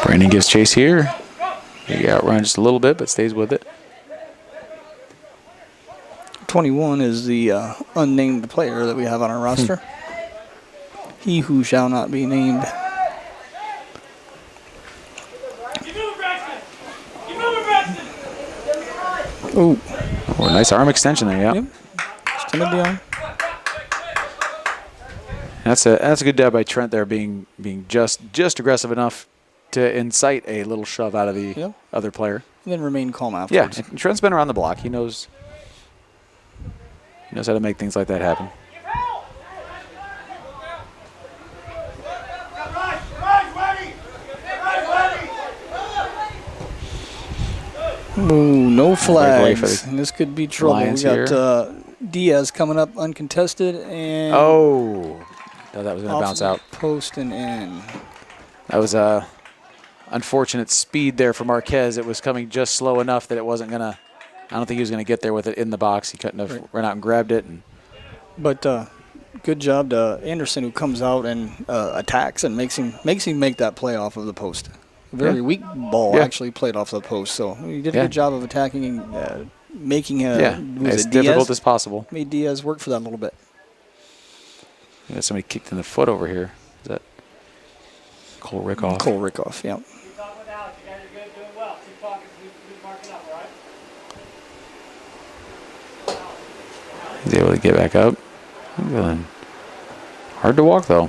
Brandon gives chase here. He outruns just a little bit, but stays with it. 21 is the unnamed player that we have on our roster. He who shall not be named. Keep moving, Braxton. Keep moving, Braxton. Oh, Oh, nice arm extension there, yeah. yep. Extended the arm. That's a good job by Trent there, being just aggressive enough to incite a little shove out of the Yep. other player. And then remain calm Yeah, afterwards. and Trent's been around the block. He knows how to make things like that happen. Ooh, no Breakaway for flags. the And this could be trouble. Lions We got here. Diaz coming up uncontested and Oh, no, that was going to off bounce the out. post and in. That was unfortunate speed there for Marquez. It was coming just slow enough that it wasn't going to – I don't think he was going to get there with it in the box. He couldn't have run out and grabbed it. And But good job to Anderson, who comes out and attacks and makes him make that play off of the post. A very weak ball actually played off the post, so he did a good job of attacking and making as Diaz? difficult as possible. Made Diaz work for that a little bit. We got somebody kicked in the foot over here. Is that Cole Rickoff? Cole Rickoff, yeah. Keep talking with Alex. You guys are good, doing well. Keep talking. Keep marking up, all right? He's able to get back up. Good. Hard to walk, though.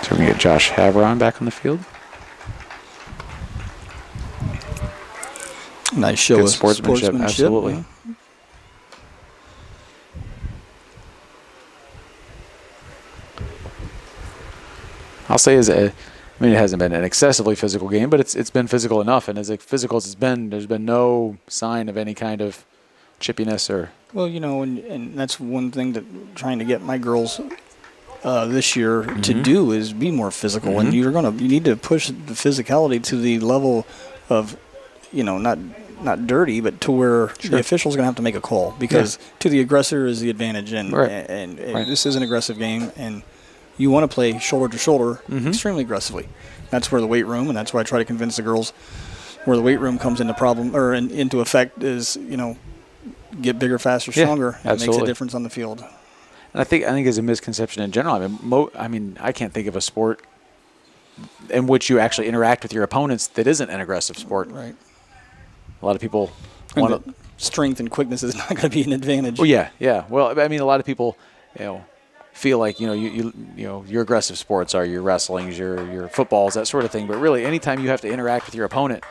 So we're going to get Josh Havron back on the field. Nice show Good of sportsmanship, absolutely. yeah. I'll say it hasn't been an excessively physical game, but it's been physical enough. And as physical as it's been, there's been no sign of any kind of chippiness or. Well, and that's one thing that trying to get my girls this year to do is be more physical, and you need to push the physicality to the level of, not dirty, but to where the official's going to have to make a call because to the aggressor is the advantage, and this is an aggressive game, and you want to play shoulder to shoulder extremely aggressively. That's where the weight room, and that's why I try to convince the girls where the weight room comes into problem or into effect is get bigger, faster, stronger. It makes a difference on the field. And I think it's a misconception in general. I can't think of a sport in which you actually interact with your opponents that isn't an aggressive sport. Right. A lot of people want to. Strength and quickness is not going to be an advantage. Well, yeah. Well, a lot of people, feel like your aggressive sports are your wrestlings, your footballs, that sort of thing. But really, anytime you have to interact with your opponent,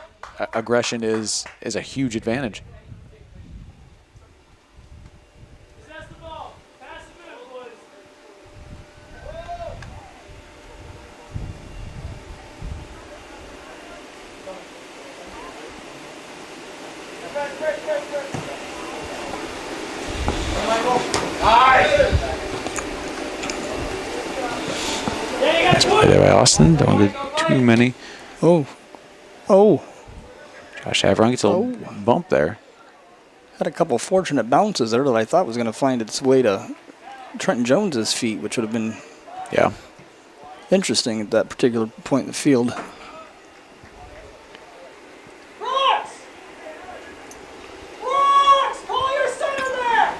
aggression is a huge advantage. Pass the ball. Pass the middle, boys. Nice play there by Austin. Don't get too many. Oh. Josh Havron gets a little bump there. Had a couple fortunate bounces there that I thought was going to find its way to Trenton Jones's feet, which would have been interesting at that particular point in the field. Brooks! Brooks! Call your center back!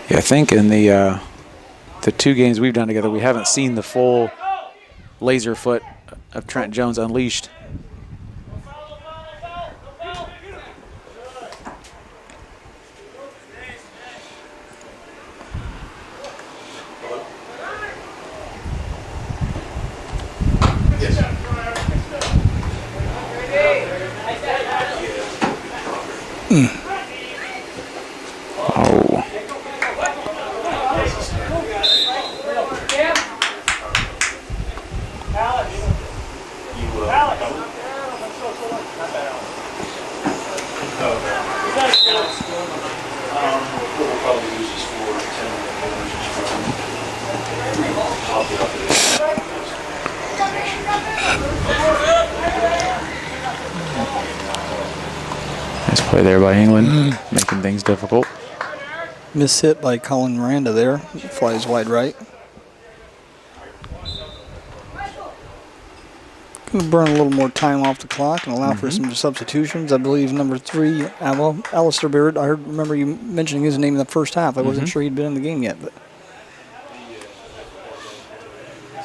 Yeah, I think in the 2 games we've done together, we haven't seen the full laser foot of Trent Jones unleashed. Oh. Nice play there by England, making things difficult. Miss hit by Colin Miranda there. Flies wide right. Going to burn a little more time off the clock and allow for some substitutions. I believe number 3, Alistair Barrett. Remember you mentioning his name in the first half. I wasn't sure he'd been in the game yet, but I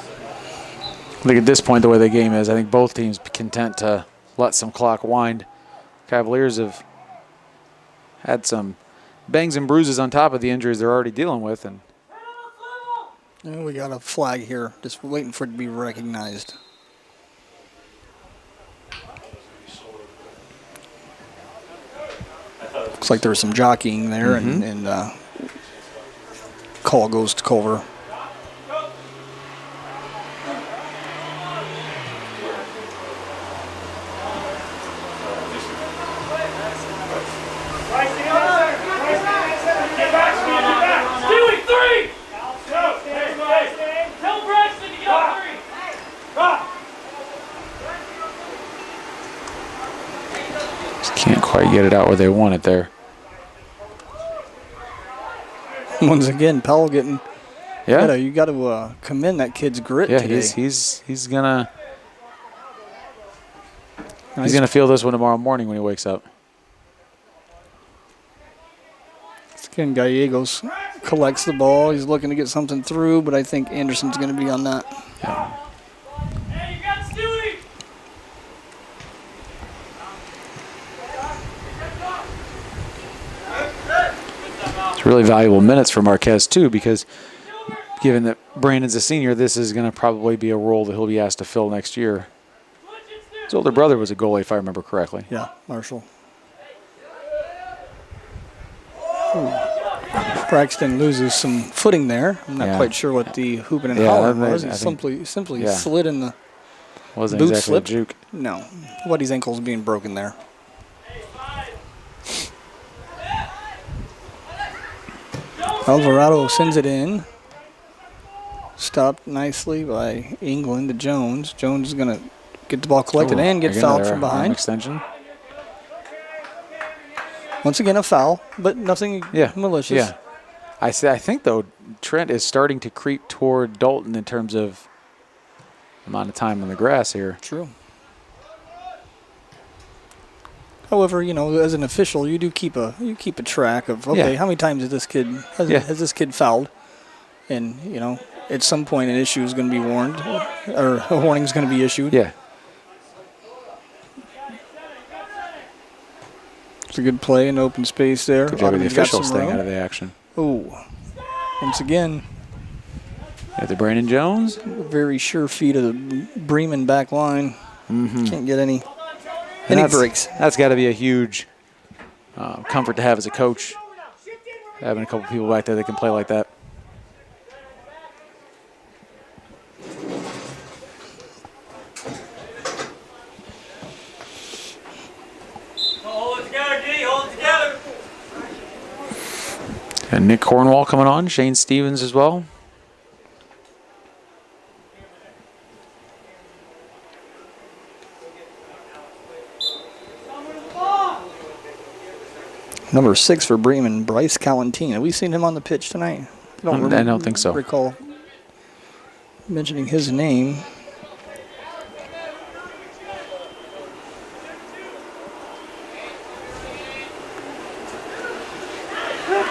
think at this point, the way the game is, I think both teams content to let some clock wind. Cavaliers have had some bangs and bruises on top of the injuries they're already dealing with, and we got a flag here, just waiting for it to be recognized. Looks like there was some jockeying there, and call goes to Culver. Get back, Stewie, get back! Stewie, 3! Go, stay. Tell Braxton to get up 3! just can't quite get it out where they want it there. Once again, Powell getting. Yeah, You got to commend that kid's grit yeah, today. he's gonna feel this one tomorrow morning when he wakes up. Again, Gallegos collects the ball. He's looking to get something through, but I think Anderson's going to be on that. Hey, you got Stewie! It's really valuable minutes for Marquez too, because given that Brandon's a senior, this is going to probably be a role that he'll be asked to fill next year. His older brother was a goalie, if I remember correctly. Yeah, Marshall. Ooh. Braxton loses some footing there. I'm not quite sure what the hooping and hollering was. He simply slid in the Wasn't boot exactly slip. a juke. No, Woody's ankle's being broken there. Alvarado sends it in. Stopped nicely by England to Jones. Jones is going to get the ball collected and get fouled from behind. Extension. Once again, a foul, but nothing malicious. Yeah. I think, though, Trent is starting to creep toward Dalton in terms of amount of time on the grass here. True. However, as an official, you do keep a track of how many times has this kid fouled, and at some point an issue is going to be warned, or a warning is going to be issued. Yeah. It's a good play in open space there. Good job of the officials staying out of the action. Oh, once again, At the Brandon Jones. very sure feet of the Bremen back line. Can't get any breaks. That's got to be a huge comfort to have as a coach, having a couple people back there that can play like that. Hold it together, D. Hold it together. And Nick Cornwall coming on, Shane Stevens as well. Number 6 for Bremen, Bryce Calentine. Have we seen him on the pitch tonight? I don't think so. Recall mentioning his name.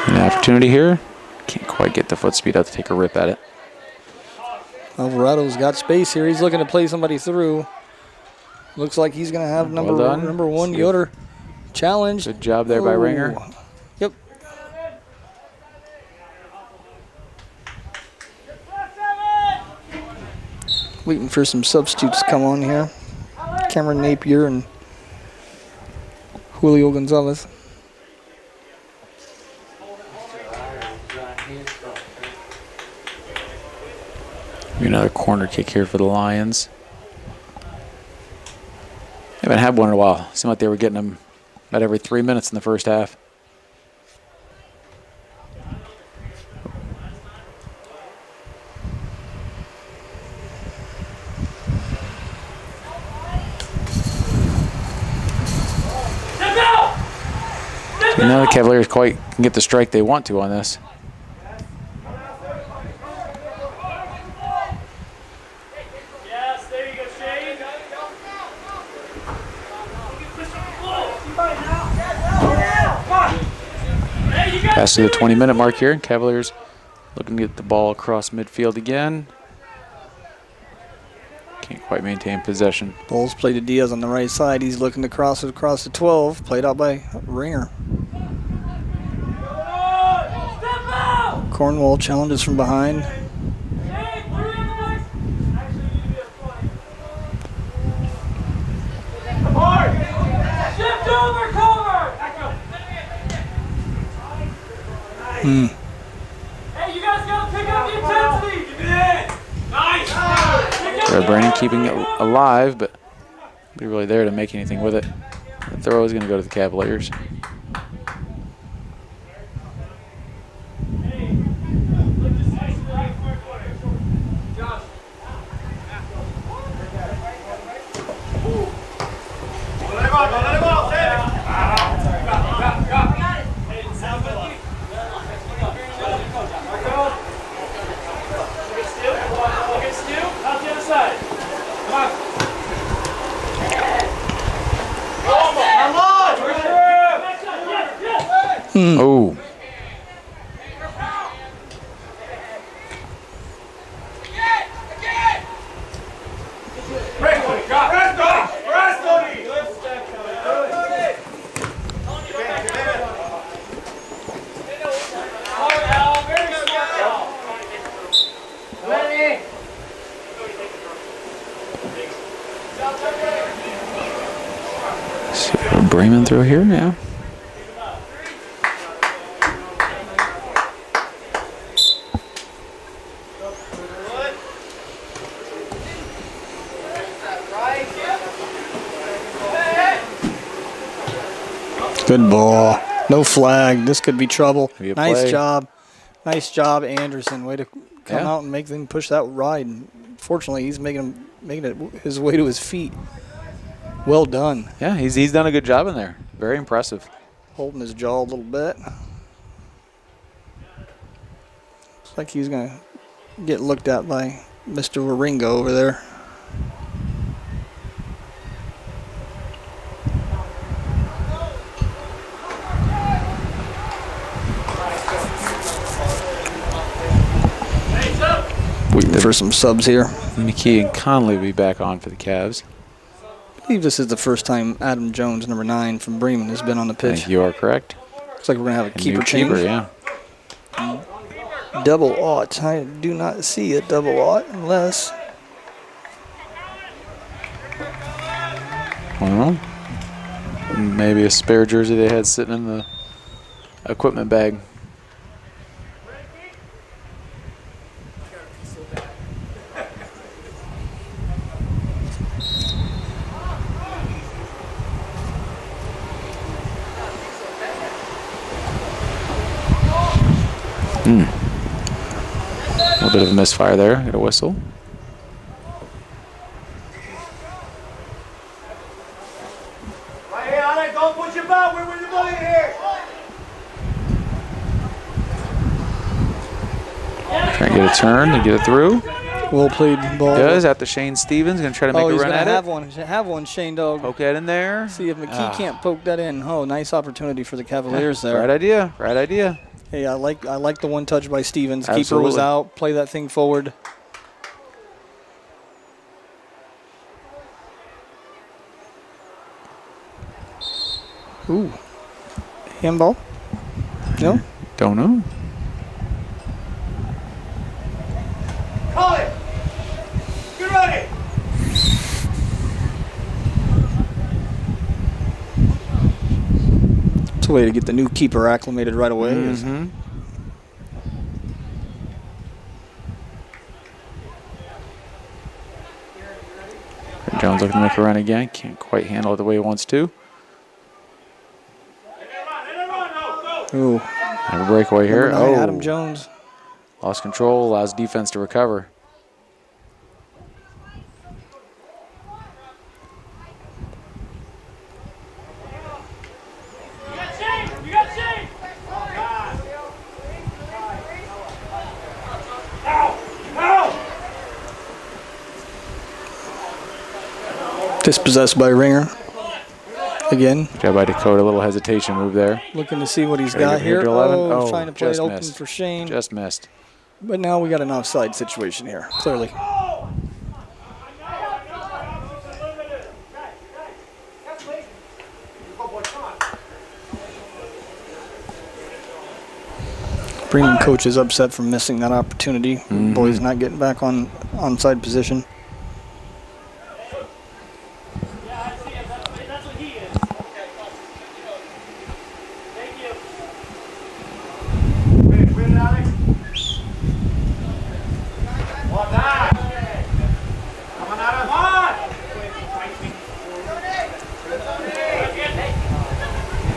An opportunity here. Can't quite get the foot speed out to take a rip at it. Alvarado's got space here. He's looking to play somebody through. Looks like he's going to have number 1 Yoder challenged. Good job there by Ringer. Yep. Waiting for some substitutes to come on here. Cameron Napier and Julio Gonzalez. Another corner kick here for the Lions. Haven't had one in a while. Seemed like they were getting them about every 3 minutes in the first half. Step out! Step You know, the Cavaliers quite can get the strike they want to on this. Yes, there you go, Shane. Hey, you got Pass to the 20-minute mark here. Cavaliers looking to get the ball across midfield again. Can't quite maintain possession. Bulls play to Diaz on the right side. He's looking to cross it across the 12. Played out by Ringer. Step out! Cornwall challenges from behind. Shane, 3 on the right. Actually, you need to be a 20. Come on! Shift over, Culver! Back up. Hey, you guys gotta pick up the intensity! Give it in! Nice! Red Brandon keeping it alive, but be really there to make anything with it. The throw is going to go to the Cavaliers. Oh. Bremen throw here, yeah. Good ball. No flag. This could be trouble. Be a Nice play. job. Nice job, Anderson. Way to come Yeah. out and make them push that ride. And fortunately, he's making it his way to his feet. Well done. Yeah, he's done a good job in there. Very impressive. Holding his jaw a little bit. Looks like he's going to get looked at by Mr. Waringo over there. Waiting for some subs here. McKee and Conley will be back on for the Cavs. I believe this is the first time Adam Jones, number 9 from Bremen, has been on the I pitch. think you are correct. Looks like we're going to have a A keeper new change. keeper, yeah. Double ought. I do not see a double ought unless... Well, maybe a spare jersey they had sitting in the equipment bag. A little bit of a misfire there. Get a whistle. Right here, Alec, don't push your back. We're with your body here. Trying to get a turn to get it through. Well played ball. Does out to Shane Stevens. Going to try to make Oh, a he's run going at to it. have one, Shane Dog. Poke that in there. See if McKee can't poke that in. Oh, nice opportunity for the Cavaliers there. Right idea. Right idea. Hey, I like the one touch by Stevens. Keeper was Absolutely. out. Play that thing forward. Ooh. Handball? No? Don't know. Call it. Get ready. It's a way to get the new keeper acclimated right away. is- Mm-hmm. Jones looking to make a run again. Can't quite handle it the way he wants to. Ooh. Have a breakaway here. Number 9, Oh, Adam Jones. lost control. Allows defense to recover. You got Shane. You got Dispossessed by Ringer. Again, Good job by Dakota. A little hesitation move there. looking to see what he's Trying to got get here here. to 11. Oh, Oh, trying to play it just open missed. for Shane. Just missed. But now we got an offside situation here, clearly. Bremen coach is upset from missing that opportunity. Boys not getting back on onside position. That's what he is. Thank you.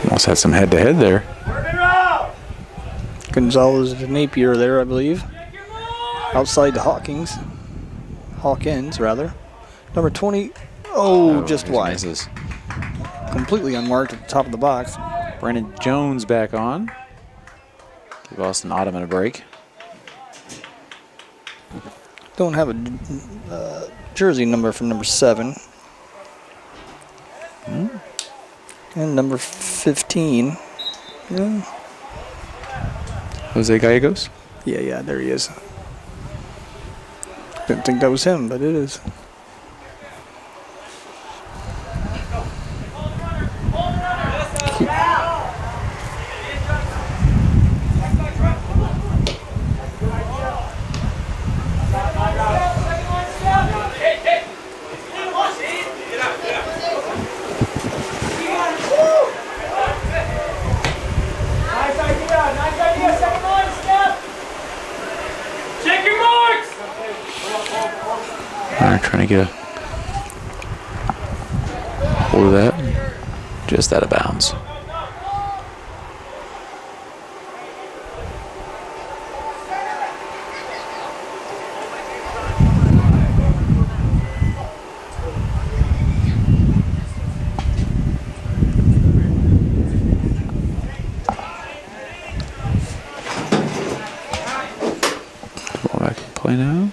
Almost had some head-to-head there. Gonzalez to Napier there, I believe. Outside to Hawkins, rather. Number 20. Oh, just he wide. misses. Completely unmarked at the top of the box. Brandon Jones back on. Give Austin Ottoman a break. Don't have a jersey number for number 7. And number 15. Yeah. Jose Gallegos. Yeah, there he is. Didn't think that was him, but it is. Nice idea. Second line, Steph. Check your marks. All right, trying to get a hold of that. Just out of bounds. Ball back in play now.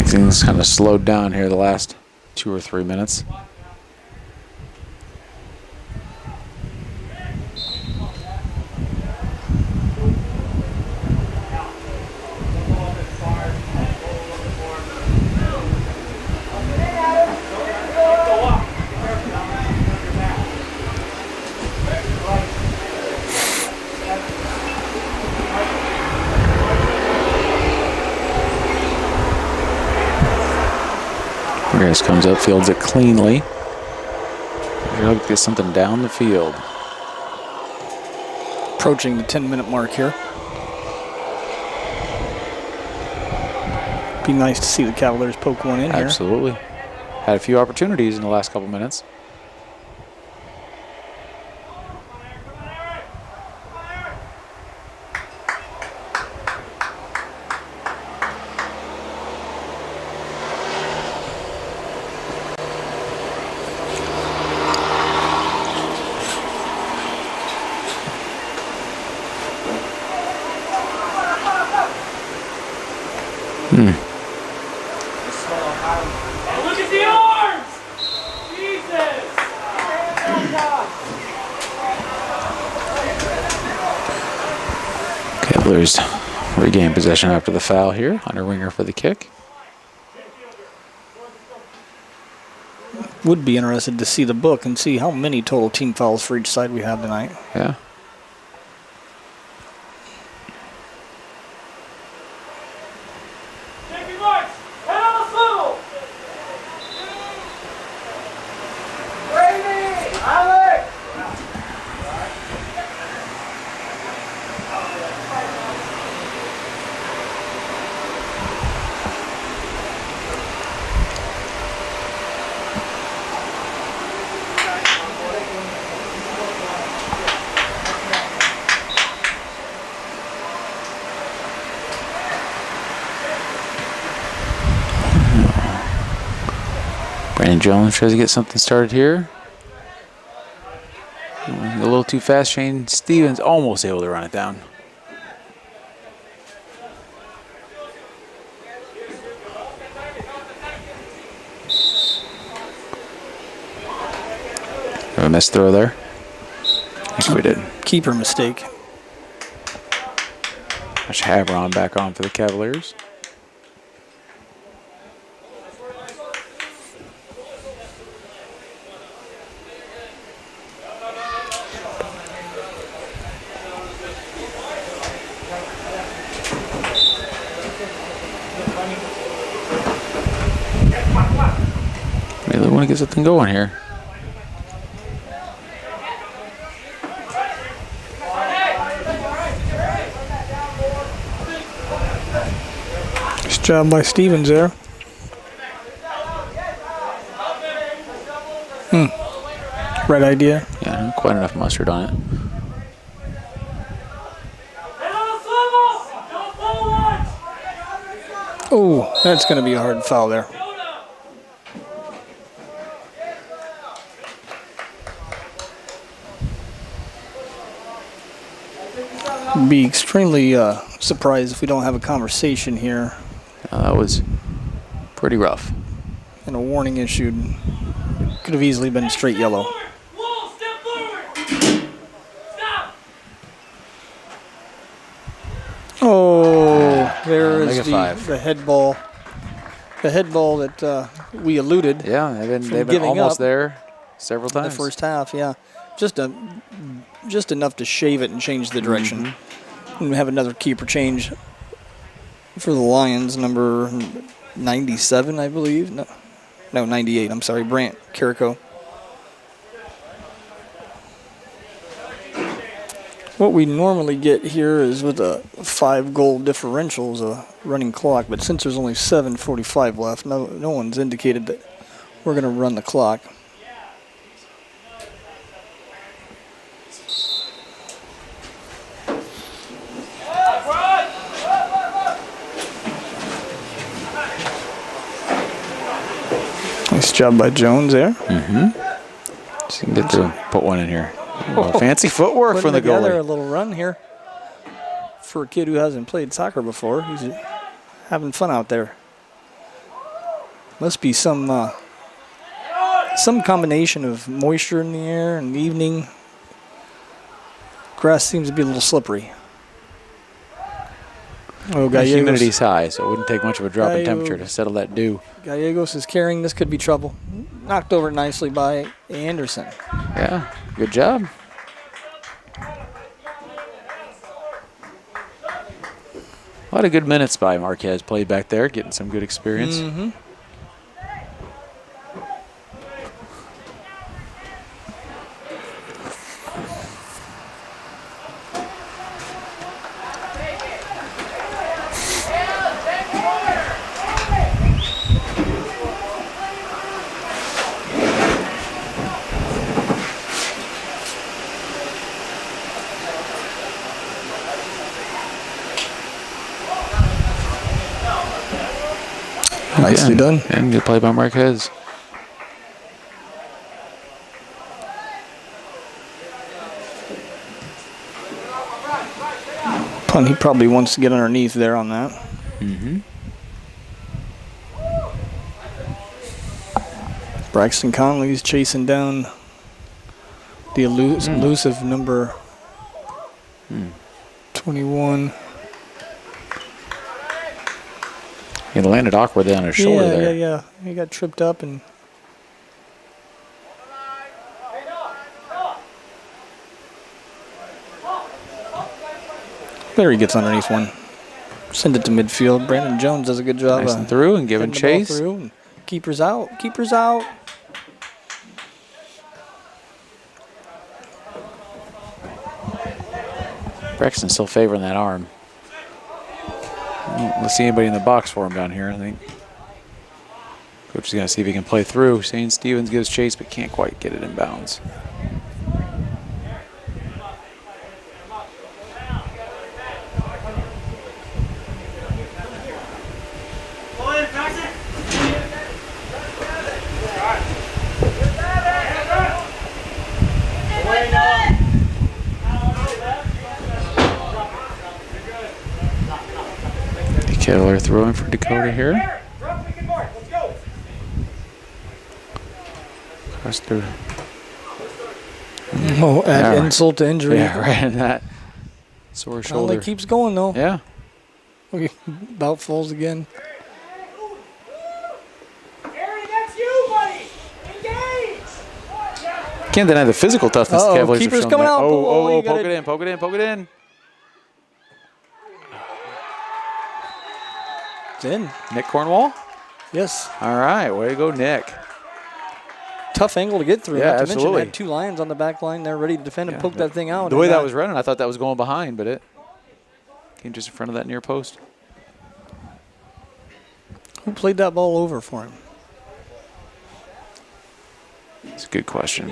Things kind of slowed down here the last 2 or 3 minutes. Ramirez comes up, fields it cleanly. You're looking to get something down the field. Approaching the 10-minute mark here. Be nice to see the Cavaliers poke one in here. Absolutely. Had a few opportunities in the last couple minutes. Look at the arms! Jesus! Cavaliers regain possession after the foul here. Hunter Winger for the kick. Would be interested to see the book and see how many total team fouls for each side we have tonight. Yeah. Check your marks! Head on the swivel! Brady! Alex! Brandon Jones tries to get something started here. A little too fast. Shane Stevens almost able to run it down. Have a missed throw there? I think we did. Keeper mistake. That's Havron back on for the Cavaliers. Really want to get something going here. Nice job by Stevens there. Right idea. Yeah, not quite enough mustard on it. Oh, that's going to be a hard foul there. Be extremely surprised if we don't have a conversation here That was pretty rough. and a warning issued. Could have easily been straight yellow. Wall, step forward. Stop. Oh, there is make it 5. the head ball. The head ball that we eluded Yeah, they've been giving almost up there several in the times. first half. Yeah, just enough to shave it and change the direction. And we have another keeper change for the Lions, number 97, I believe. No, 98. I'm sorry, Brant Carrico. What we normally get here is with a 5-goal differential is a running clock, but since there's only 7:45 left, no one's indicated that we're going to run the clock. Nice job by Jones there. So you can get to put one in here. Oh, fancy footwork Putting from the together a goalie. little run here for a kid who hasn't played soccer before. He's having fun out there. Must be some combination of moisture in the air and the evening. Grass seems to be a little slippery. Oh, The Gallegos. humidity's high, so it wouldn't take much of a drop in Gallegos. temperature to settle that dew. Gallegos is carrying. This could be trouble. Knocked over nicely by Anderson. Yeah, good job. A lot of good minutes by Marquez played back there, getting some good experience. Nicely done. And good play by Marquez. Punt, he probably wants to get underneath there on that. Braxton Conley's chasing down the elusive number 21. He landed awkwardly on his shoulder there. Yeah. He got tripped up and there he gets underneath one. Send it to midfield. Brandon Jones does a good job. Nice and through and giving getting the ball chase. through and keeper's out. Keeper's out. Braxton's still favoring that arm. Let's see anybody in the box for him down here, I think. Coach is going to see if he can play through. Shane Stevens gives chase, but can't quite get it in bounds. Killer throwing for Dakota here. Let's go. Across the Oh, add Yeah. insult to injury. yeah, right in that sore shoulder. Only keeps going though. Yeah. About falls again. Gary, that's you, buddy. Engage. Can't deny the physical toughness the Uh-oh, Cavaliers have keeper's shown coming there. out. Oh, You poke gotta- it in, poke it in, poke it in. It's in. Nick Cornwall? Yes. All right, way to go, Nick. Tough angle to get through. Yeah, Not to absolutely. mention, had 2 Lions on the back line there ready to defend and poke that thing out. The and way that not- was running, I thought that was going behind, but it came just in front of that near post. Who played that ball over for him? It's a good question.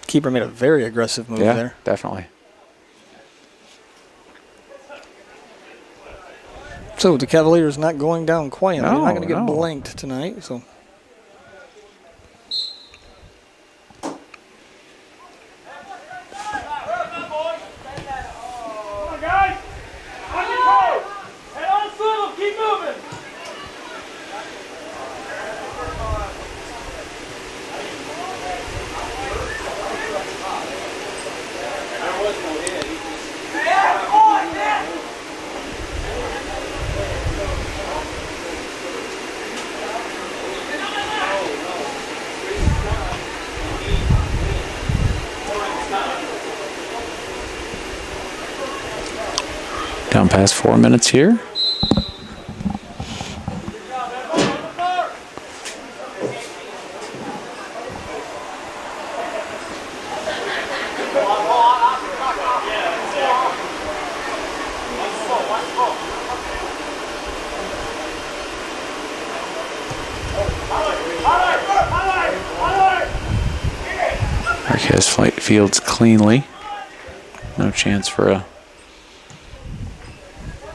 Keeper made a very aggressive move Yeah, there. definitely. So the Cavaliers not going down quietly. They're not going to get No. blanked tonight. So Come on, guys. On your toes. Head on swivel. Keep moving. Yeah, come on, yeah. Down past 4 minutes here. Marquez fields cleanly. No chance for a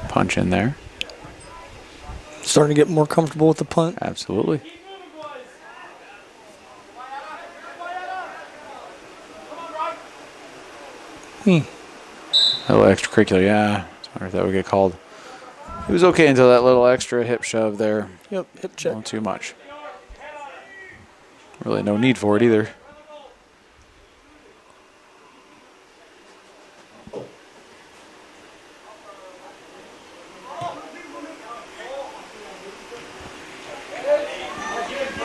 punch in there. starting to get more comfortable with the punt. Absolutely. A little extracurricular, yeah. I wonder if that would get called. It was okay until that little extra hip shove there. Yep, hip check. Not too much. Really no need for it either.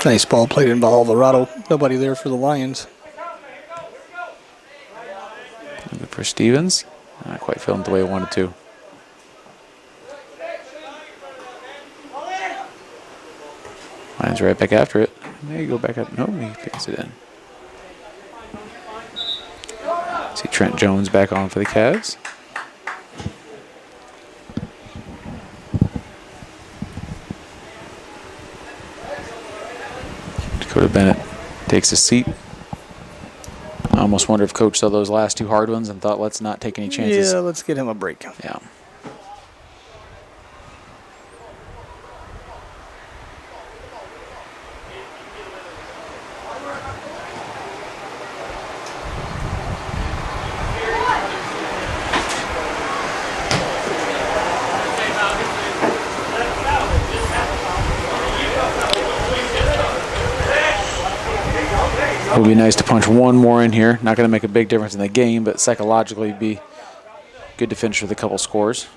Nice ball played in by Alvarado. Nobody there for the Lions. Looking for Stevens. Not quite feeling the way he wanted to. Lions right back after it. Maybe go back up. No, he picks it in. See Trent Jones back on for the Cavs. Dakota Bennett takes a seat. I almost wonder if Coach saw those last two hard ones and thought, let's not take any chances. Yeah, let's get him a break. Yeah. It would be nice to punch one more in here. Not going to make a big difference in the game, but psychologically be good to finish with a couple scores.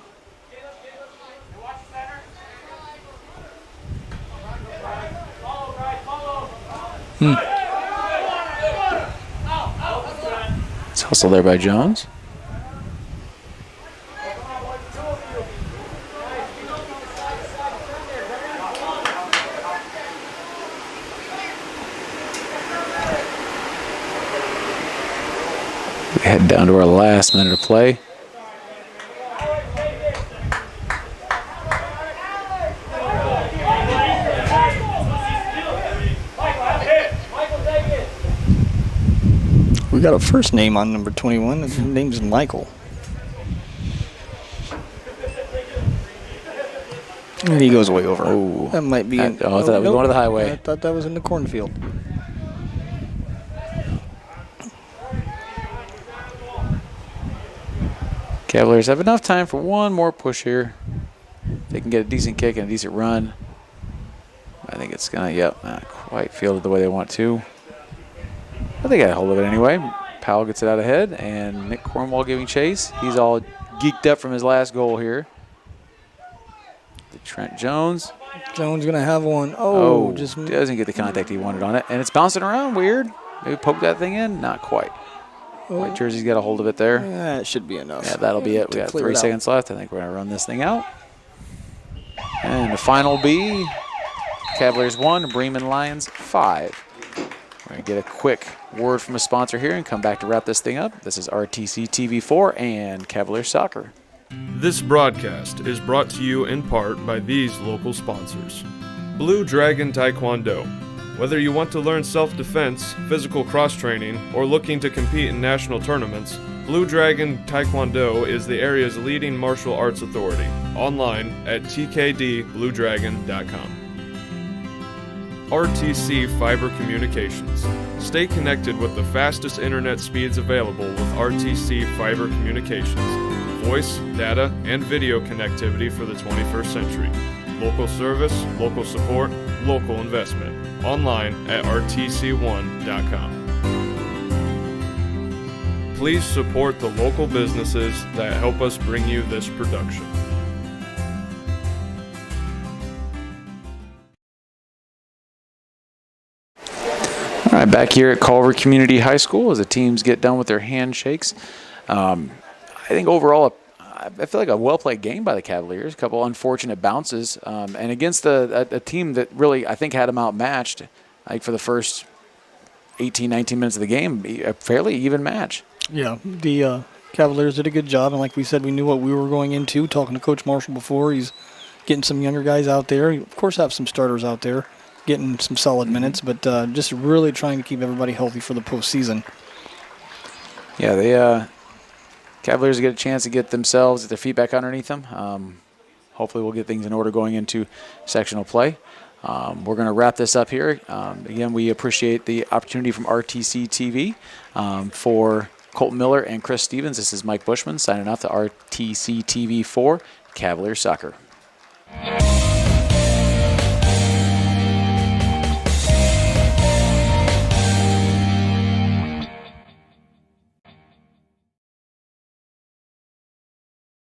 It's hustle there by Jones. We head down to our last minute of play. We got a first name on number 21. His name's Michael. And he goes way over. Oh. That might be. I thought that was going to the highway. I thought that was in the cornfield. Cavaliers have enough time for one more push here. they can get a decent kick and a decent run. I think it's going to, not quite fielded the way they want to. But they got a hold of it anyway. Powell gets it out ahead, and Nick Cornwall giving chase. He's all geeked up from his last goal here. To Trent Jones. Jones going to have one. Just doesn't get the contact he wanted on it. And it's bouncing around weird. Maybe poke that thing in. Not quite. White jersey's got a hold of it there. Yeah, it should be enough. Yeah, that'll be it. We got 3 seconds left. I think we're going to run this thing out. And the final be Cavaliers 1, Bremen Lions 5. We're going to get a quick word from a sponsor here and come back to wrap this thing up. This is RTC TV4 and Cavaliers Soccer. This broadcast is brought to you in part by these local sponsors. Blue Dragon Taekwondo. Whether you want to learn self-defense, physical cross-training, or looking to compete in national tournaments, Blue Dragon Taekwondo is the area's leading martial arts authority. Online at tkdbluedragon.com. RTC Fiber Communications. Stay connected with the fastest internet speeds available with RTC Fiber Communications. Voice, data, and video connectivity for the 21st century. Local service, local support, local investment. Online at rtc1.com. Please support the local businesses that help us bring you this production. All right, back here at Culver Community High School as the teams get done with their handshakes. I think overall, I feel like a well-played game by the Cavaliers. A couple unfortunate bounces, and against a team that really, I think, had them outmatched. I think for the first 18, 19 minutes of the game, a fairly even match. Yeah, the Cavaliers did a good job, and like we said, we knew what we were going into. Talking to Coach Marshall before, he's getting some younger guys out there. He, of course, have some starters out there, getting some solid minutes, but just really trying to keep everybody healthy for the postseason. Yeah, the Cavaliers get a chance to get their feet back underneath them. Hopefully we'll get things in order going into sectional play. We're going to wrap this up here. Again, we appreciate the opportunity from RTC TV. For Colton Miller and Chris Stevens, this is Mike Bushman signing off to RTC TV 4 Cavaliers Soccer.